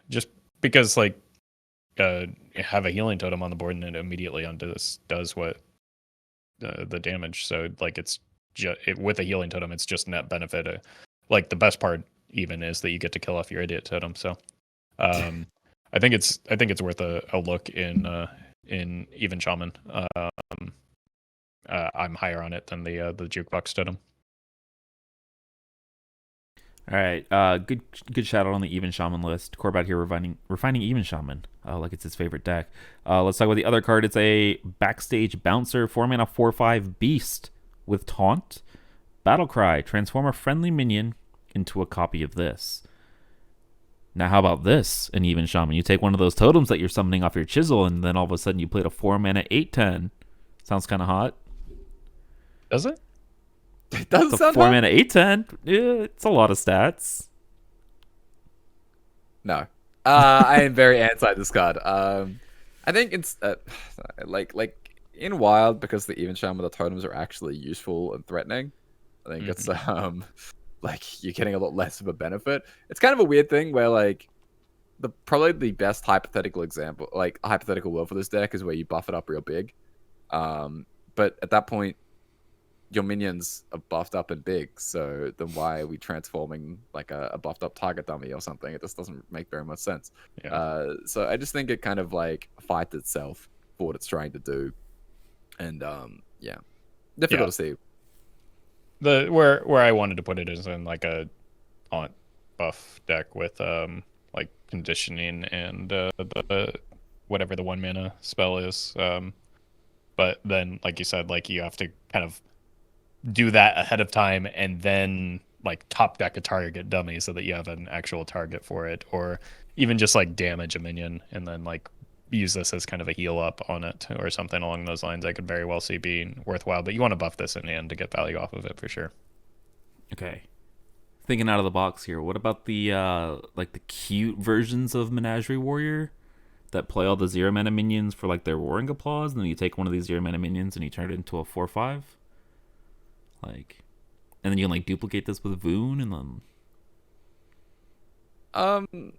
just because have a healing totem on the board and it immediately does what the damage. So like it's with a healing totem, it's just net benefit. Like the best part even is that you get to kill off your idiot totem. So I think it's worth a look in Even Shaman. I'm higher on it than the Jukebox totem. All right, good shout out on the Even Shaman list. Corbett here refining Even Shaman, like it's his favorite deck. Let's talk about the other card. It's a Backstage Bouncer, 4-mana 4/5 beast with taunt. Battle Cry, transform a friendly minion into a copy of this. Now, how about this in Even Shaman? You take one of those totems that you're summoning off your chisel, and then all of a sudden you played a 4-mana 8/10. Sounds kind of hot. Does it? It doesn't It's a sound 4-mana 8/10. Yeah, it's a lot of stats. No. I am very anti this card. I think it's like in Wild, because the Even Shaman, the totems are actually useful and threatening. I think it's like you're getting a lot less of a benefit. It's kind of a weird thing where like probably the best hypothetical example, like hypothetical world for this deck, is where you buff it up real big. But at that point, your minions are buffed up and big, so then why are we transforming like a buffed up target dummy or something? It just doesn't make very much sense. Yeah. So I just think it kind of like fights itself for what it's trying to do, and difficult to see. The where I wanted to put it is in like a taunt buff deck with like conditioning and the whatever the 1-mana spell is. But then, like you said, like you have to kind of do that ahead of time and then like top deck a target dummy so that you have an actual target for it, or even just like damage a minion and then like use this as kind of a heal up on it or something along those lines. I could very well see being worthwhile, but you want to buff this in the end to get value off of it for sure. Okay. Thinking out of the box here. What about the like the cute versions of Menagerie Warrior that play all the 0-mana minions for like their Roaring Applause, and then you take one of these 0-mana minions and you turn it into a 4/5? Like, and then you can like duplicate this with Voon, and then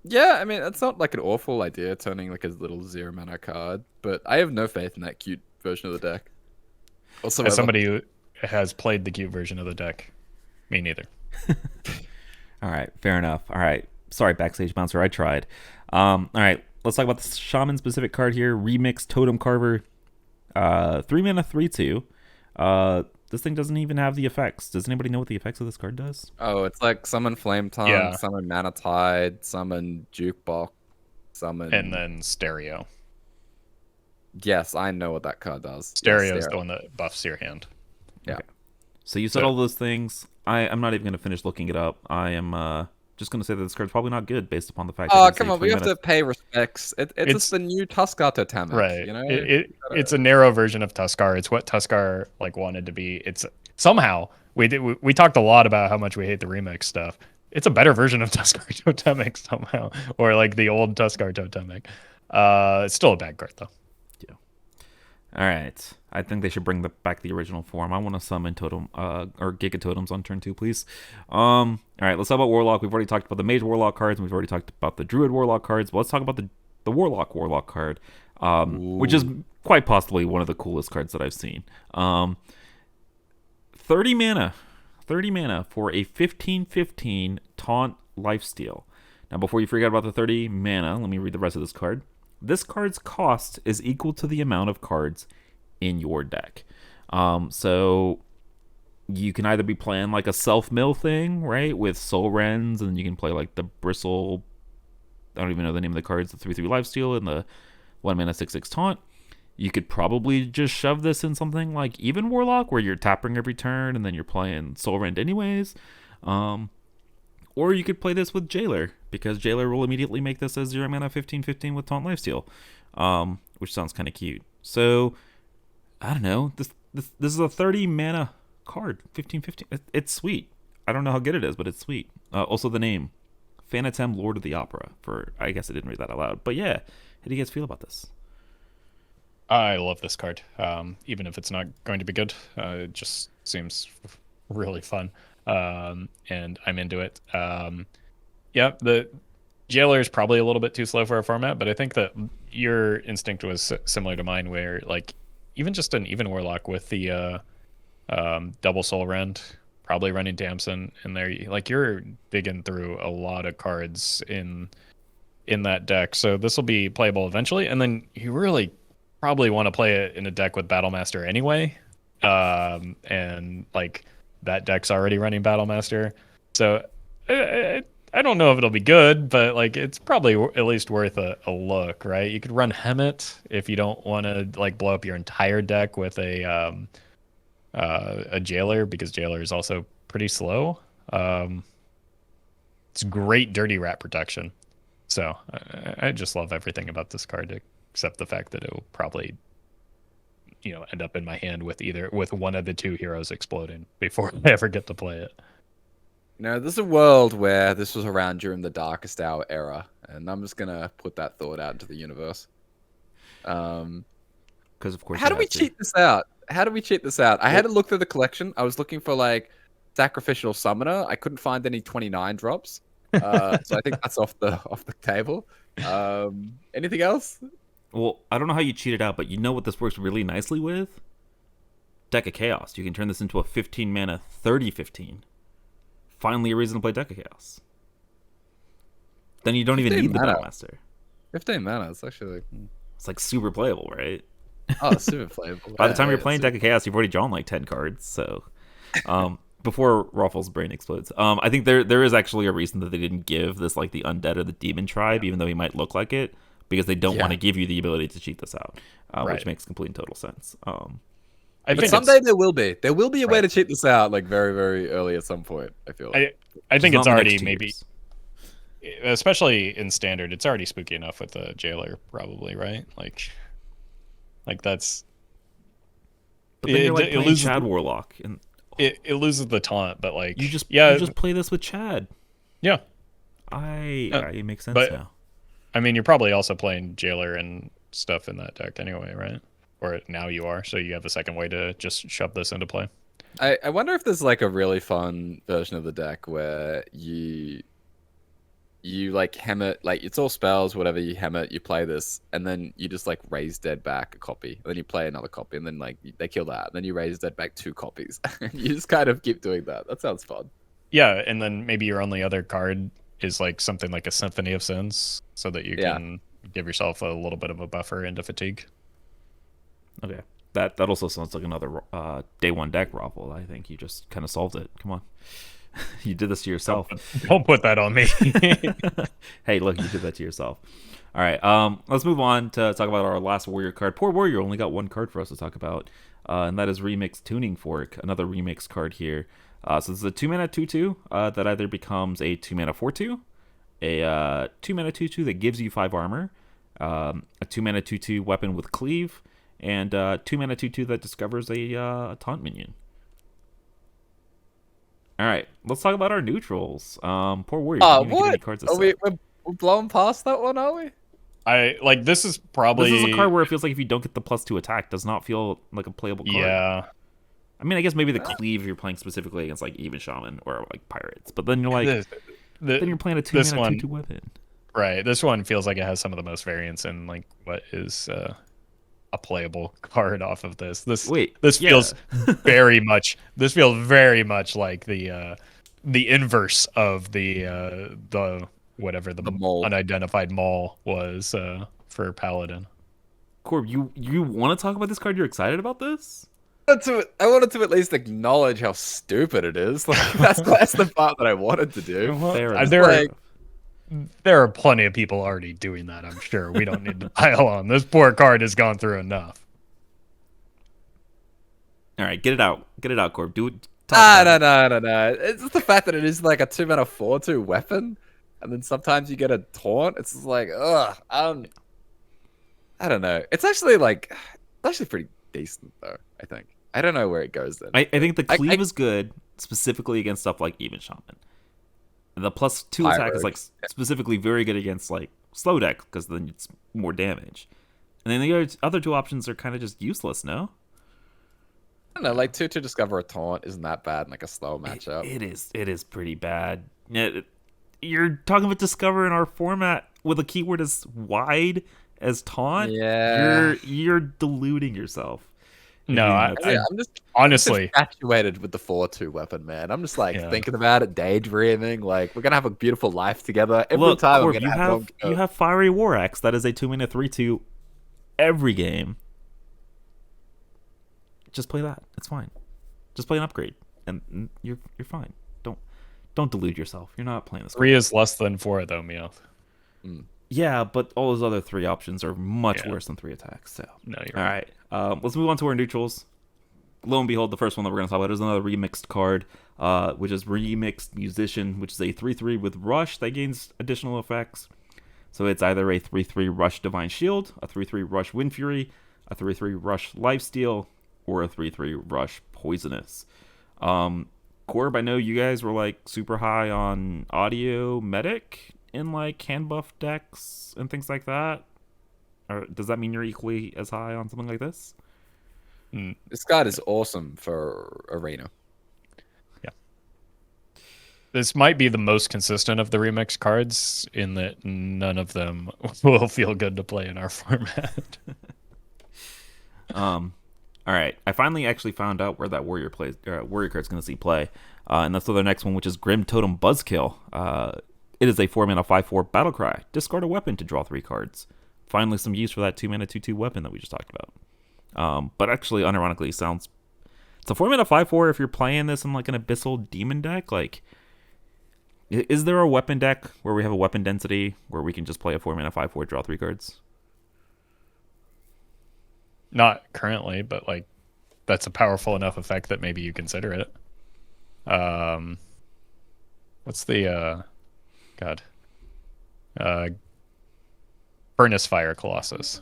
Yeah, I mean, it's not like an awful idea turning like a little 0-mana card, but I have no faith in that cute version of the deck. Also, As somebody who has played the cute version of the deck, me neither. all right, fair enough. All right, sorry, Backstage Bouncer, I tried. All right, let's talk about the Shaman specific card here. Remixed Totem Carver, 3-mana 3/2. This thing doesn't even have the effects. Does anybody know what the effects of this card does? Oh, it's like summon Flame Tongue, Yeah. summon Mana Tide, summon Jukebox, summon... And then Stereo. Yes, I know what that card does. Stereo Yes, is the one that buffs your hand. Yeah. So you said all those things. I'm not even going to finish looking it up. I am just gonna say that this card's probably not good based upon the fact. Oh, that come on, we have to pay respects. It's just the new Tuskar Totemic, right. you know? It's a narrow version of Tuskar. It's what Tuskar like wanted to be. It's somehow we talked a lot about how much we hate the remix stuff. It's a better version of Tuskar Totemic somehow, or like the old Tuskar Totemic. It's still a bad card though. Yeah. All right. I think they should bring back the original form. I want to summon totem or Giga Totems on turn 2, please. All right, let's talk about Warlock. We've already talked about the Mage Warlock cards, and we've already talked about the Druid Warlock cards. But let's talk about the Warlock card, which is quite possibly one of the coolest cards that I've seen. 30 mana for a 15/15 taunt lifesteal. Now, before you forget about the 30 mana, let me read the rest of this card. This card's cost is equal to the amount of cards in your deck. So you can either be playing like a self-mill thing, right, with Soul Rends, and you can play like the Bristle, I don't even know the name of the cards, the 3/3 lifesteal and the 1 mana 6/6 taunt. You could probably just shove this in something like even Warlock, where you're tapping every turn and then you're playing Soul Rend anyways. Or you could play this with Jailer, because Jailer will immediately make this a 0 mana 15/15 with Taunt Lifesteal, which sounds kind of cute. So, I don't know. This is a 30 mana card, 15/15. It's sweet. I don't know how good it is, but it's sweet. Also, the name, Fanatem Lord of the Opera. I guess I didn't read that out loud. But yeah, how do you guys feel about this? I love this card. Even if it's not going to be good, it just seems really fun. And I'm into it. Yeah, the Jailer is probably a little bit too slow for our format, but I think that your instinct was similar to mine, where like even just an even Warlock with the double Soul Rend, probably running Damson in there, like you're digging through a lot of cards in that deck. So this will be playable eventually, and then you really probably want to play it in a deck with Battlemaster anyway, and like that deck's already running Battlemaster, so I don't know if it'll be good, but like it's probably at least worth a look, right? You could run Hemet if you don't want to like blow up your entire deck with a Jailer, because Jailer is also pretty slow. It's great dirty rat protection, so I just love everything about this card, except the fact that it will probably, end up in my hand with one of the two heroes exploding before I ever get to play it. There's a world where this was around during the Darkest Hour era, and I'm just gonna put that thought out into the universe. Because of course. How do we cheat this out? I had to look through the collection. I was looking for like Sacrificial Summoner. I couldn't find any 29 drops. So I think that's off the table. Anything else? Well, I don't know how you cheat it out, but you know what this works really nicely with? Deck of Chaos. You can turn this into a 15 mana 30/15. Finally a reason to play Deck of Chaos. Then you don't even need the Battlemaster. 15 mana, it's actually it's like super playable, right? Oh, it's super playable. By the time you're playing Deck of Chaos, you've already drawn like 10 cards, so before Roffle's brain explodes. I think there is actually a reason that they didn't give this like the Undead or the Demon Tribe, even though he might look like it, because they don't want to give you the ability to cheat this out, which makes complete and total sense. But someday there will be a way to cheat this out, like very, very early at some point. I feel like. I think it's already maybe, especially in standard, it's already spooky enough with the Jailer, probably, right? Like that's. But then you're like playing Chad Warlock, and it loses the taunt, but like you just play this with Chad. Yeah, it makes sense now. I mean, you're probably also playing Jailer and stuff in that deck anyway, right? Or now you are, so you have a second way to just shove this into play. I wonder if there's like a really fun version of the deck where you like hem it, like it's all spells, whatever, you hem it, you play this, and then you just like raise dead back a copy, and then you play another copy, and then like they kill that, and then you raise dead back 2 copies. You just kind of keep doing that. That sounds fun. Yeah, and then maybe your only other card is like something like a Symphony of Sins, so that you can give yourself a little bit of a buffer into fatigue. Okay, that also sounds like another day one deck, Roffle. I think you just kind of solved it. Come on, you did this to yourself. Don't put that on me. Hey, look, you did that to yourself. All right, let's move on to talk about our last Warrior card. Poor Warrior only got one card for us to talk about, and that is Remixed Tuning Fork, another remix card here. So this is a 2-mana 2/2 that either becomes a 2-mana 4/2, a 2-mana 2/2 that gives you 5 armor, a 2-mana 2/2 weapon with cleave, and 2-mana 2/2 that discovers a taunt minion. All right, let's talk about our neutrals. Poor Warrior. Oh, didn't even get any what? cards Are to we're blowing past that one, are we? This is probably This is a card where it feels like if you don't get the +2 attack, does not feel like a playable card. Yeah. I mean, I guess maybe the cleave if you're playing specifically against like even Shaman or like pirates, but then you're like, then you're playing a 2-mana 2/2 weapon. Right. This one feels like it has some of the most variance in like what is a playable card off of this. This feels very much. This feels very much like the inverse of the whatever the mole. Unidentified mall was for Paladin. Corb, you want to talk about this card? You're excited about this? I wanted to at least acknowledge how stupid it is. Like that's the part that I wanted to do. There are plenty of people already doing that, I'm sure. We don't need to pile on. This poor card has gone through enough. All right, get it out. Get it out, Corb. Do it. No. It's just the fact that it is like a 2-mana 4/2 weapon, and then sometimes you get a taunt. It's just like, ugh. I don't know. It's actually pretty decent though, I think. I don't know where it goes then. I think the cleave is good, specifically against stuff like even Shaman. And the +2 attack is like specifically very good against like slow deck because then it's more damage. And then the other two options are kind of just useless, no? I don't know, like 2 to discover a taunt isn't that bad in like a slow matchup. It is pretty bad. You're talking about discover in our format with a keyword as wide as taunt. Yeah, you're deluding yourself. No, I'm just honestly infatuated with the 4/2 weapon, man. I'm just like thinking about it, daydreaming. Like we're gonna have a beautiful life together. Every time Corb, I'm gonna you have Fiery War Axe that is a 2-mana 3/2 every game. Just play that. It's fine. Just play an upgrade, and you're fine. Don't delude yourself. You're not playing this. 3 is less than 4 though, Meowth. Yeah, but all those other 3 options are much worse than 3 attacks. So no, you're all right. Let's move on to our neutrals. Lo and behold, the first one that we're going to talk about is another remixed card, which is Remixed Musician, which is a 3/3 with Rush that gains additional effects. So it's either a 3/3 Rush Divine Shield, a 3/3 Rush Wind Fury, a 3/3 Rush Lifesteal, or a 3/3 Rush Poisonous. Corb, I know you guys were like super high on Audio Medic in like hand buff decks and things like that. Or does that mean you're equally as high on something like this? This card is awesome for Arena. Yeah. This might be the most consistent of the remix cards in that none of them will feel good to play in our format. All right. I finally actually found out where that warrior card's going to see play. And that's the next one, which is Grim Totem Buzzkill. It is a 4-mana 5/4 Battlecry. Discard a weapon to draw 3 cards. Finally, some use for that 2-mana 2/2 weapon that we just talked about. But actually, unironically, it's a 4-mana 5/4 if you're playing this in like an Abyssal Demon deck. Like, is there a weapon deck where we have a weapon density where we can just play a 4-mana 5/4, draw 3 cards? Not currently, but like that's a powerful enough effect that maybe you consider it. What's the Furnace Fire Colossus.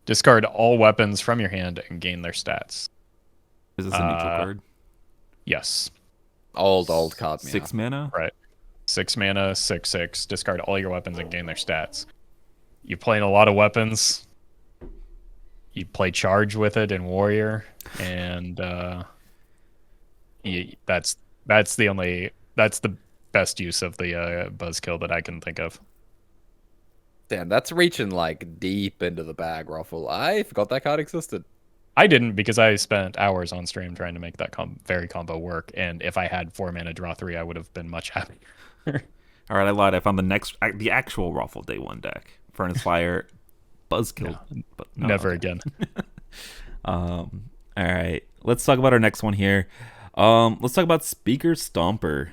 Discard all weapons from your hand and gain their stats. Is this a neutral card? Yes. Old card. 6 mana? Right. 6 mana, 6/6. Discard all your weapons and gain their stats. You're playing a lot of weapons. You play charge with it in Warrior, and that's the best use of the Buzzkill that I can think of. Damn, that's reaching like deep into the bag, Roffle. I forgot that card existed. I didn't because I spent hours on stream trying to make that very combo work, and if I had 4 mana draw 3, I would have been much happier. All right, I lied. I found the actual Roffle Day 1 deck. Furnace Fire, Buzzkill. No, but never again. All right, let's talk about our next one here. Let's talk about Speaker Stomper.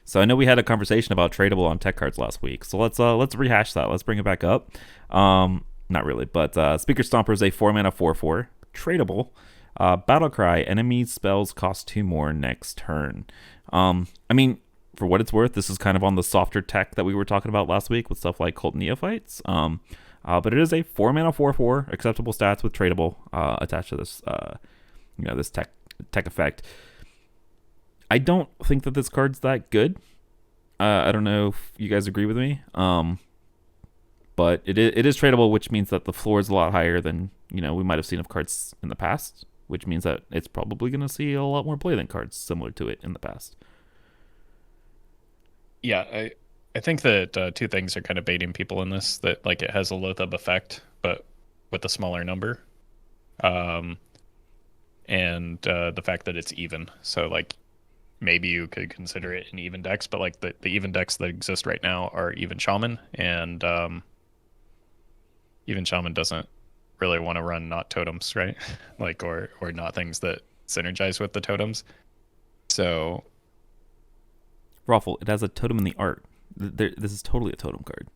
So I know we had a conversation about tradable on tech cards last week. So let's rehash that. Let's bring it back up. Not really, but Speaker Stomper is a 4-mana 4/4 tradable. Battle Cry, enemy spells cost 2 more next turn. I mean, for what it's worth, this is kind of on the softer tech that we were talking about last week with stuff like Cult Neophytes. But it is a 4 mana 4/4, acceptable stats with tradable attached to this, this tech effect. I don't think that this card's that good. I don't know if you guys agree with me. But it is tradable, which means that the floor is a lot higher than we might have seen of cards in the past, which means that it's probably going to see a lot more play than cards similar to it in the past. Yeah, I think that two things are kind of baiting people in this, that like it has a Loatheb effect, but with a smaller number. And the fact that it's even. So like maybe you could consider it an even decks, but like the even decks that exist right now are even Shaman, and even Shaman doesn't really want to run not totems, right? Like or not things that synergize with the totems. So Roffle, it has a totem in the art. This is totally a totem card.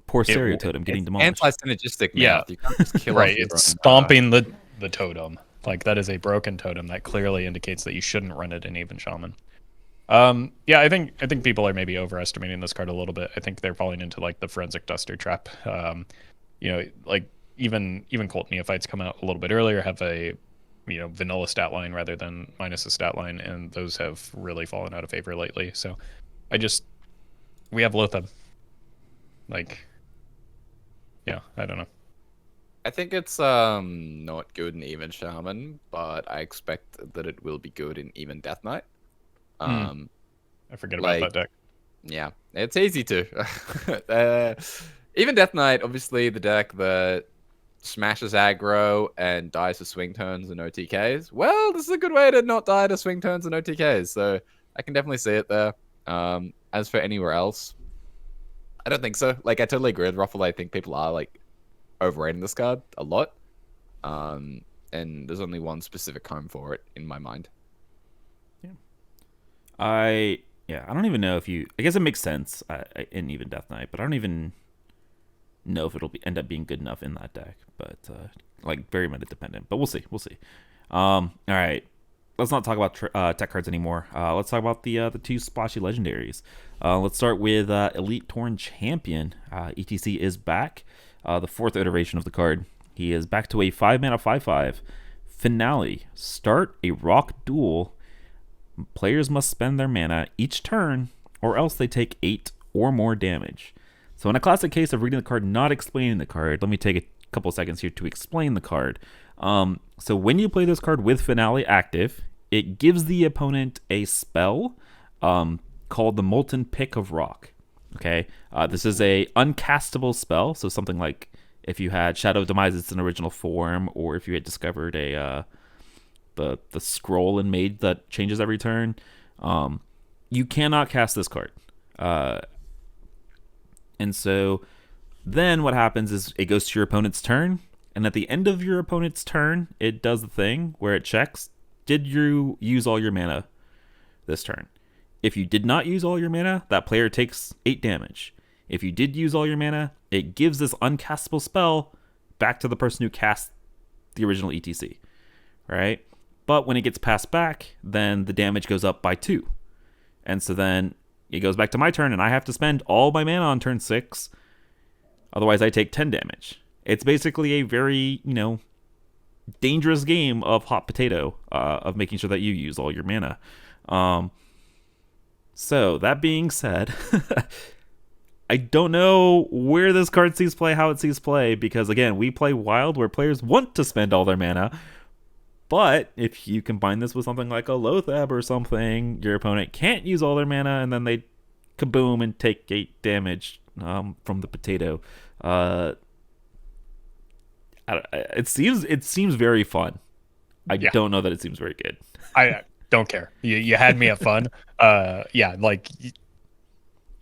Poor Stereo Totem getting demolished. Anti-synergistic, yeah. You can't just kill right, it's stomping the totem. Like that is a broken totem that clearly indicates that you shouldn't run it in even Shaman. Yeah, I think people are maybe overestimating this card a little bit. I think they're falling into like the forensic duster trap. Like even Cult Neophytes come out a little bit earlier, have a vanilla stat line rather than minus a stat line, and those have really fallen out of favor lately. So we have Loatheb. Like, yeah, I don't know. I think it's not good in even Shaman, but I expect that it will be good in even Death Knight. I forget about that deck. Yeah, it's easy to. Even Death Knight, obviously the deck that smashes aggro and dies to swing turns and OTKs. Well, this is a good way to not die to swing turns and OTKs, so I can definitely see it there. As for anywhere else, I don't think so. Like, I totally agree with Roffle. I think people are like overrating this card a lot. And there's only one specific home for it in my mind. I don't even know if I guess it makes sense in even Death Knight, but I don't even know if it'll end up being good enough in that deck. But like very meta dependent. But we'll see. All right, let's not talk about tech cards anymore. Let's talk about the two splashy legendaries. Let's start with Elite Torn Champion. ETC is back. The fourth iteration of the card. He is back to a 5 mana 5/5 finale. Start a rock duel. Players must spend their mana each turn, or else they take 8 or more damage. So in a classic case of reading the card, not explaining the card, let me take a couple seconds here to explain the card. So when you play this card with Finale active, it gives the opponent a spell called the Molten Pick of Rock. Okay, this is a uncastable spell, so something like if you had Shadow Demise its original form, or if you had discovered the scroll in Mage that changes every turn, you cannot cast this card. And so then what happens is it goes to your opponent's turn, and at the end of your opponent's turn, it does the thing where it checks, did you use all your mana this turn? If you did not use all your mana, that player takes 8 damage. If you did use all your mana, it gives this uncastable spell back to the person who cast the original ETC, right? But when it gets passed back, then the damage goes up by 2. And so then it goes back to my turn, and I have to spend all my mana on turn 6. Otherwise, I take 10 damage. It's basically a very, dangerous game of hot potato, of making sure that you use all your mana. So, that being said, I don't know where this card sees play, how it sees play, because, again, we play Wild where players want to spend all their mana. But if you combine this with something like a Loatheb or something, your opponent can't use all their mana, and then they kaboom and take 8 damage from the potato. It seems very fun. I don't know that it seems very good. I don't care. You had me at fun. Like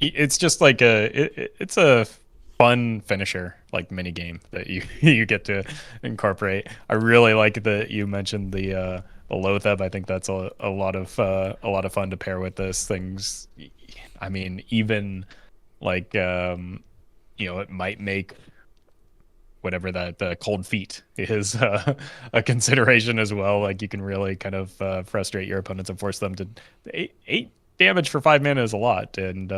it's just like it's a fun finisher, like mini game that you get to incorporate. I really like that you mentioned the Loatheb. I think that's a lot of fun to pair with this things. I mean, even like it might make whatever that the cold feet is a consideration as well. Like you can really kind of frustrate your opponents and force them to eight damage for 5 mana is a lot, and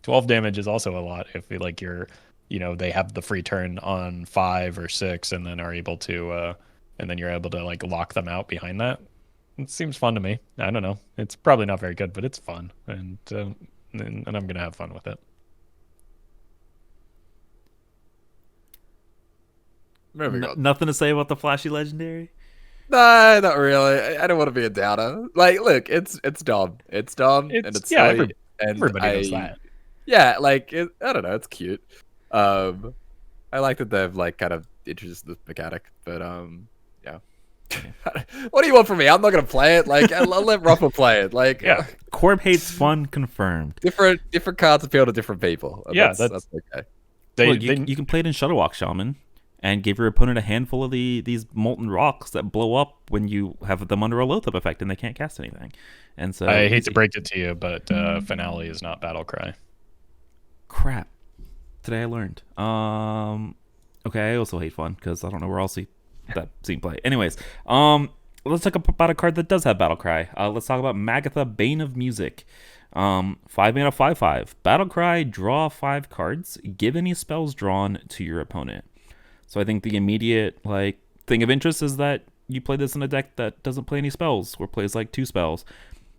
12 damage is also a lot if like you're they have the free turn on 5 or 6 and then are able to and then you're able to like lock them out behind that. It seems fun to me. I don't know. It's probably not very good, but it's fun, and I'm gonna have fun with it. Nothing to say about the flashy legendary? No, not really. I don't want to be a downer. Like, look, it's dumb. It's dumb and it's silly. Everybody knows that. Yeah, like I don't know. It's cute. I like that they've like kind of introduced this mechanic, but yeah. What do you want from me? I'm not gonna play it. Like, I'll let Roffle play it. Like, yeah, Corb hates fun confirmed. Different cards appeal to different people. Yeah, that's okay. You can play it in Shuttlewalk Shaman and give your opponent a handful of these molten rocks that blow up when you have them under a Loatheb effect and they can't cast anything. And so I hate to break it to you, but Finale is not Battle Cry. Crap. Today I learned. Okay, I also hate fun because I don't know where else that scene play. Anyways, let's talk about a card that does have Battle Cry. Let's talk about Magatha, Bane of Music. 5 mana 5/5. Battle Cry, draw 5 cards. Give any spells drawn to your opponent. So I think the immediate thing of interest is that you play this in a deck that doesn't play any spells or plays like 2 spells.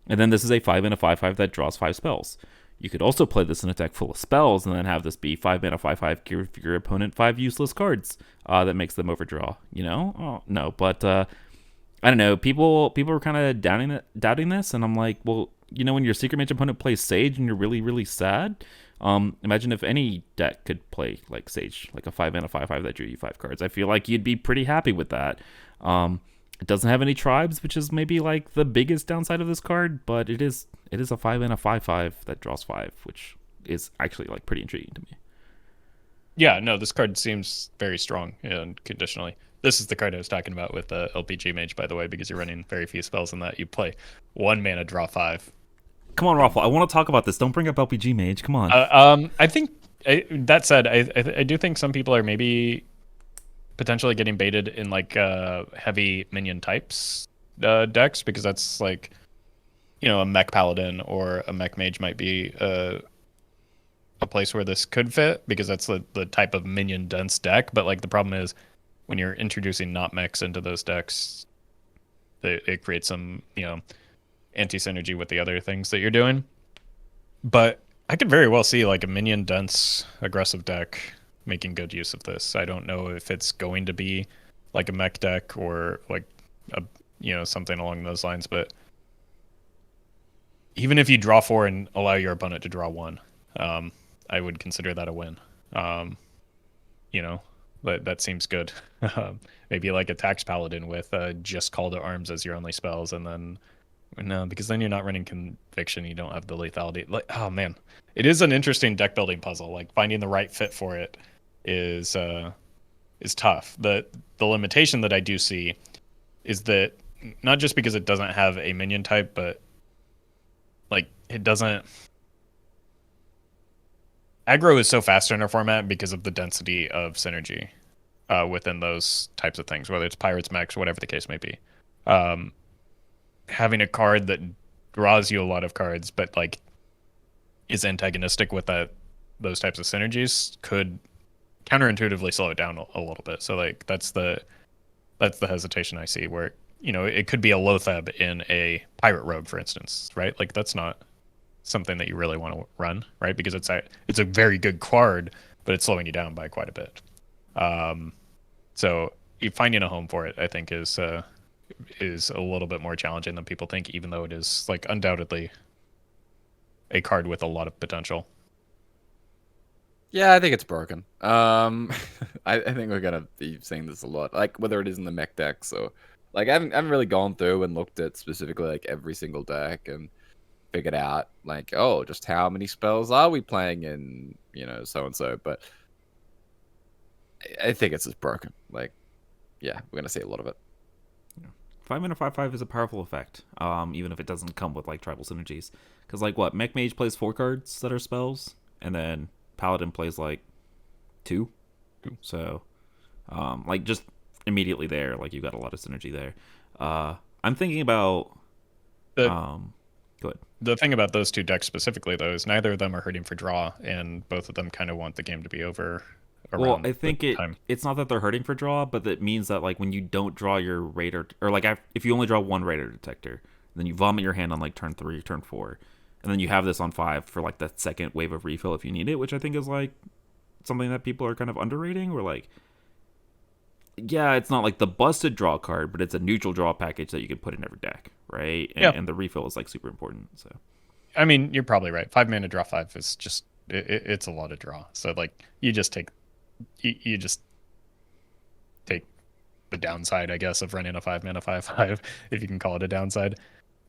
And then this is a 5 mana 5/5 that draws 5 spells. You could also play this in a deck full of spells and then have this be 5 mana 5/5, give your opponent 5 useless cards that makes them overdraw. Oh, no, but I don't know. People were kind of doubting this, and I'm like, well, when your Secret Mage opponent plays Sage and you're really, really sad, imagine if any deck could play like Sage, like a 5 mana 5/5 that drew you 5 cards. I feel like you'd be pretty happy with that. It doesn't have any tribes, which is maybe like the biggest downside of this card, but it is a 5 mana 5/5 that draws 5, which is actually like pretty intriguing to me. Yeah, no, this card seems very strong and conditionally. This is the card I was talking about with LPG Mage, by the way, because you're running very few spells in that. You play 1 mana, draw 5. Come on, Roffle. I want to talk about this. Don't bring up LPG Mage. Come on. I think, that said, I do think some people are maybe potentially getting baited in like heavy minion types decks, because that's like, a mech paladin or a mech mage might be a place where this could fit, because that's the type of minion dense deck. But like the problem is when you're introducing not mechs into those decks, it creates some anti-synergy with the other things that you're doing. But I could very well see like a minion dense aggressive deck making good use of this. I don't know if it's going to be like a mech deck or like something along those lines, but even if you draw 4 and allow your opponent to draw 1, I would consider that a win. That seems good. Maybe like a tax paladin with just Call to Arms as your only spells, and then no, because then you're not running Conviction. You don't have the lethality. Like, oh man, it is an interesting deck building puzzle. Like finding the right fit for it is tough. The limitation that I do see is that not just because it doesn't have a minion type, but like it doesn't. Aggro is so fast in our format because of the density of synergy within those types of things, whether it's pirates, mechs, whatever the case may be. Having a card that draws you a lot of cards, but like is antagonistic with those types of synergies could counterintuitively slow it down a little bit. So like that's the hesitation I see, where it could be a Loatheb in a pirate rogue, for instance, right? Like that's not something that you really want to run, right? Because it's a very good card, but it's slowing you down by quite a bit. So finding a home for it, I think, is a little bit more challenging than people think, even though it is like undoubtedly a card with a lot of potential. Yeah, I think it's broken. I think we're gonna be seeing this a lot, like whether it is in the mech decks or like I haven't really gone through and looked at specifically like every single deck and figured out like, oh, just how many spells are we playing in, so and so. But I think it's just broken. Like, yeah, we're gonna see a lot of it. 5 mana 5/5 is a powerful effect, even if it doesn't come with like tribal synergies. Because like what, Mech Mage plays 4 cards that are spells, and then Paladin plays like 2. So Like just immediately there, like you got a lot of synergy there. I'm thinking about The go ahead. the thing about those two decks specifically, though, is neither of them are hurting for draw, and both of them kind of want the game to be over Well, around I think the time. it's not that they're hurting for draw, but that means that like when you don't draw your radar, or like if you only draw one radar detector, then you vomit your hand on like turn 3, turn 4, and then you have this on 5 for like that second wave of refill if you need it, which I think is like something that people are kind of underrating. Or like, yeah, it's not like the busted draw card, but it's a neutral draw package that you can put in every deck, right? And, Yeah. and the refill is like super important. So I mean, you're probably right. 5 mana draw 5 is just it's a lot of draw. So like you just take the downside, I guess, of running a 5 mana 5/5, if you can call it a downside.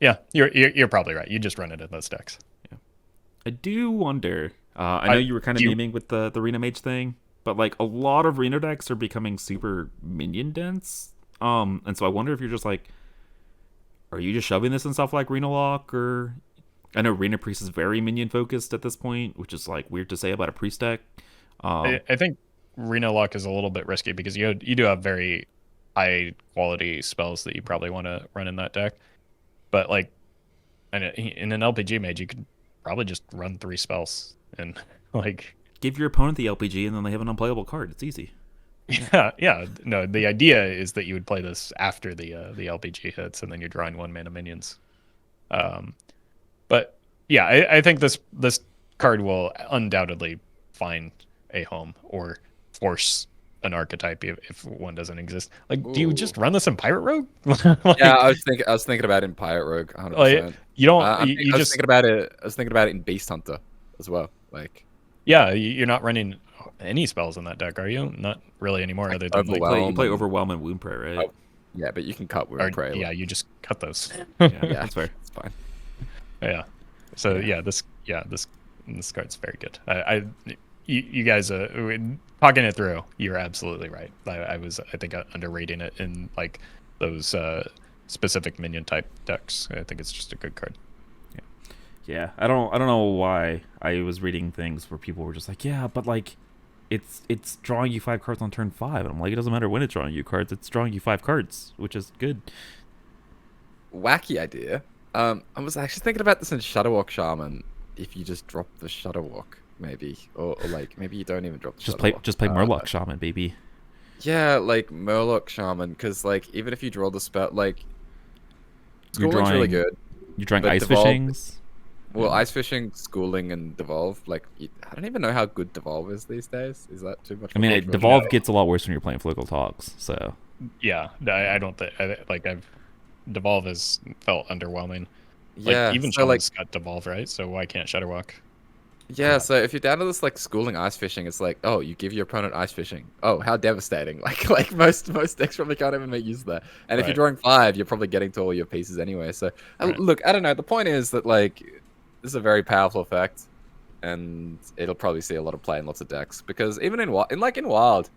Yeah, you're probably right. You just run it in those decks. I do wonder. I know you were kind of memeing with the Reno Mage thing, but like a lot of Reno decks are becoming super minion dense. And so I wonder if you're just like, are you just shoving this in stuff like Reno Lock? Or I know Reno Priest is very minion focused at this point, which is like weird to say about a Priest deck. I think Reno Lock is a little bit risky because you do have very high quality spells that you probably want to run in that deck. But like in an LPG mage, you could probably just run 3 spells and like Give your opponent the LPG and then they have an unplayable card. It's easy. yeah. No, the idea is that you would play this after the LPG hits, and then you're drawing 1 mana minions. But yeah, I think this card will undoubtedly find a home or force an archetype if one doesn't exist. Like, do you just run this in Pirate Rogue? Like, Yeah, I was thinking about it in Pirate Rogue, 100%. like, you don't. I was thinking about it in Beast Hunter as well. Like, Yeah, you're not running any spells in that deck, are you? Not really anymore, other than like, Overwhelm. You play Overwhelm and Wound Prey, right? Oh, yeah, but you can cut Wound Prey. yeah, you just cut those. Yeah, Yeah, that's fair. it's fine. Yeah. So this card's very good. You guys talking it through, you're absolutely right. I think underrating it in like those specific minion type decks. I think it's just a good card. Yeah, I don't know why I was reading things where people were just like, yeah, but like, it's drawing you 5 cards on turn 5, and I'm like, it doesn't matter when it's drawing you cards, it's drawing you 5 cards, which is good. Wacky idea. I was actually thinking about this in Shadowwalk Shaman. If you just drop the Shadowwalk, maybe, or like maybe you don't even drop the Shadowwalk. Just play Murloc Shaman, baby. Yeah, like Murloc Shaman, because like even if you draw the spell, like You're Schooling's really good. You're drawing but Ice Devolve- Fishings. Well, Ice Fishing, Schooling, and Devolve, like I don't even know how good Devolve is these days. Is that too much? I mean, of a Devolve gets a lot worse when you're playing Political Talks, so. Yeah, I don't think Devolve has felt underwhelming. Yeah, like even so like Shaman's got Devolve, right? So why can't Shadowwalk? yeah, so if you're down to this like Schooling Ice Fishing, it's like, oh, you give your opponent Ice Fishing. Oh, how devastating! Like most decks probably can't even make use of that. And if you're Right. drawing 5, you're probably getting to all your pieces anyway. So Right. look, I don't know. The point is that like this is a very powerful effect, and it'll probably see a lot of play in lots of decks because even in Wild,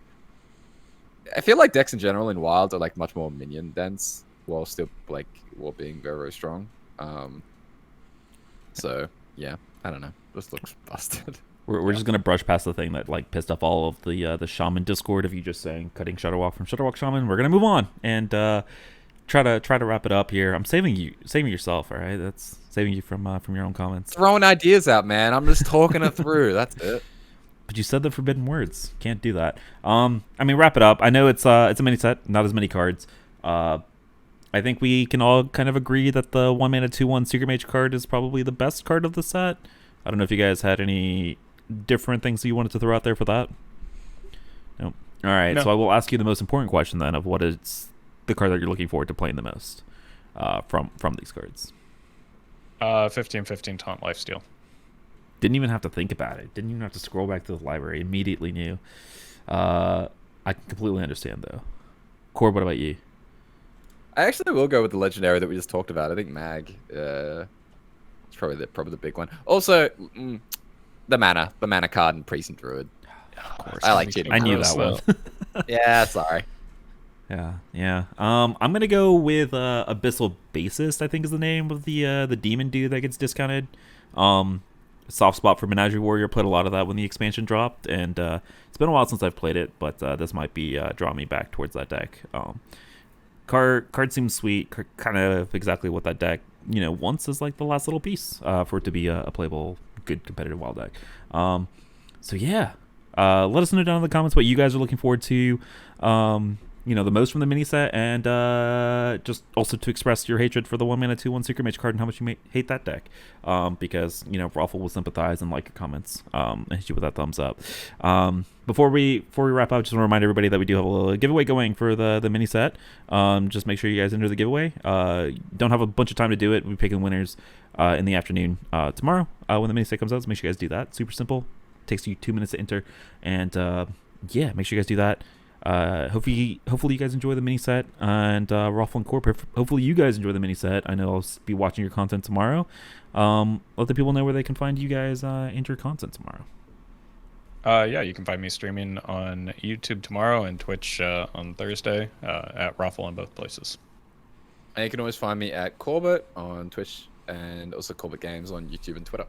I feel like decks in general in Wild are like much more minion dense while still being very, very strong. So yeah, I don't know. This looks busted. We're just gonna brush past the thing that like pissed off all of the Shaman Discord of you just saying cutting Shadowwalk from Shadowwalk Shaman. We're gonna move on and try to wrap it up here. I'm saving yourself. All right, that's saving you from your own comments. Throwing ideas out, man. I'm just talking it through. That's it. But you said the forbidden words. Can't do that. I mean, wrap it up. I know it's a mini set, not as many cards. I think we can all kind of agree that the 1 mana 2/1 Secret Mage card is probably the best card of the set. I don't know if you guys had any different things that you wanted to throw out there for that. Nope. All right, No. so I will ask you the most important question then of what is the card that you're looking forward to playing the most from these cards. 15/15 Taunt Lifesteal. Didn't even have to think about it. Didn't even have to scroll back to the library. Immediately knew. I completely understand though. Corb, what about you? I actually will go with the legendary that we just talked about. I think Mag. It's probably the big one. Also, the mana card and Priest and Druid. Of course. I like cheating. I knew Gross, that one. Yeah, sorry. Yeah. I'm gonna go with Abyssal Bassist, I think is the name of the demon dude that gets discounted. soft spot for Mage Warrior. Played a lot of that when the expansion dropped, and it's been a while since I've played it, but this might be drawing me back towards that deck. Card seems sweet, kind of exactly what that deck wants is like the last little piece for it to be a playable, good competitive wild deck. So yeah, let us know down in the comments what you guys are looking forward to. The most from the mini set, and just also to express your hatred for the 1-mana 2/1 Secret Mage card and how much you hate that deck, because Roffle will sympathize and like your comments, and hit you with that thumbs up. Before we wrap up, just want to remind everybody that we do have a little giveaway going for the mini set. Just make sure you guys enter the giveaway. Don't have a bunch of time to do it. We're picking winners in the afternoon tomorrow when the mini set comes out. So make sure you guys do that. Super simple. Takes you 2 minutes to enter, and yeah, make sure you guys do that. Hopefully you guys enjoy the mini set, and Roffle and Corp, hopefully you guys enjoy the mini set. I know I'll be watching your content tomorrow. Let the people know where they can find you guys and your content tomorrow. Yeah, you can find me streaming on YouTube tomorrow and Twitch on Thursday at Roffle on both places. And you can always find me at Corbett on Twitch and also Corbettgames on YouTube and Twitter.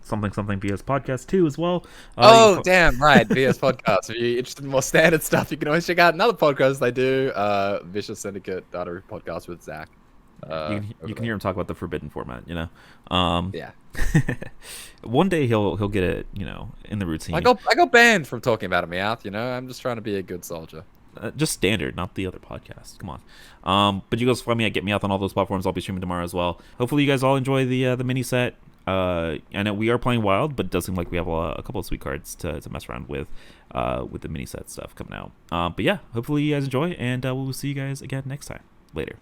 Something BS podcast too as well. Damn right, BS podcast. If you're interested in more standard stuff, you can always check out another podcast they do, Vicious Syndicate Data podcast with Zach. You can hear him talk about the forbidden format, Yeah. One day he'll get it, in the routine. I got banned from talking about it, Meowth. I'm just trying to be a good soldier. Just standard, not the other podcast. Come on. But you guys find me at Get Me Out on all those platforms. I'll be streaming tomorrow as well. Hopefully you guys all enjoy the mini set. I know we are playing wild, but it does seem like we have a couple of sweet cards to mess around with the mini set stuff coming out. But yeah, hopefully you guys enjoy, and we'll see you guys again next time. Later.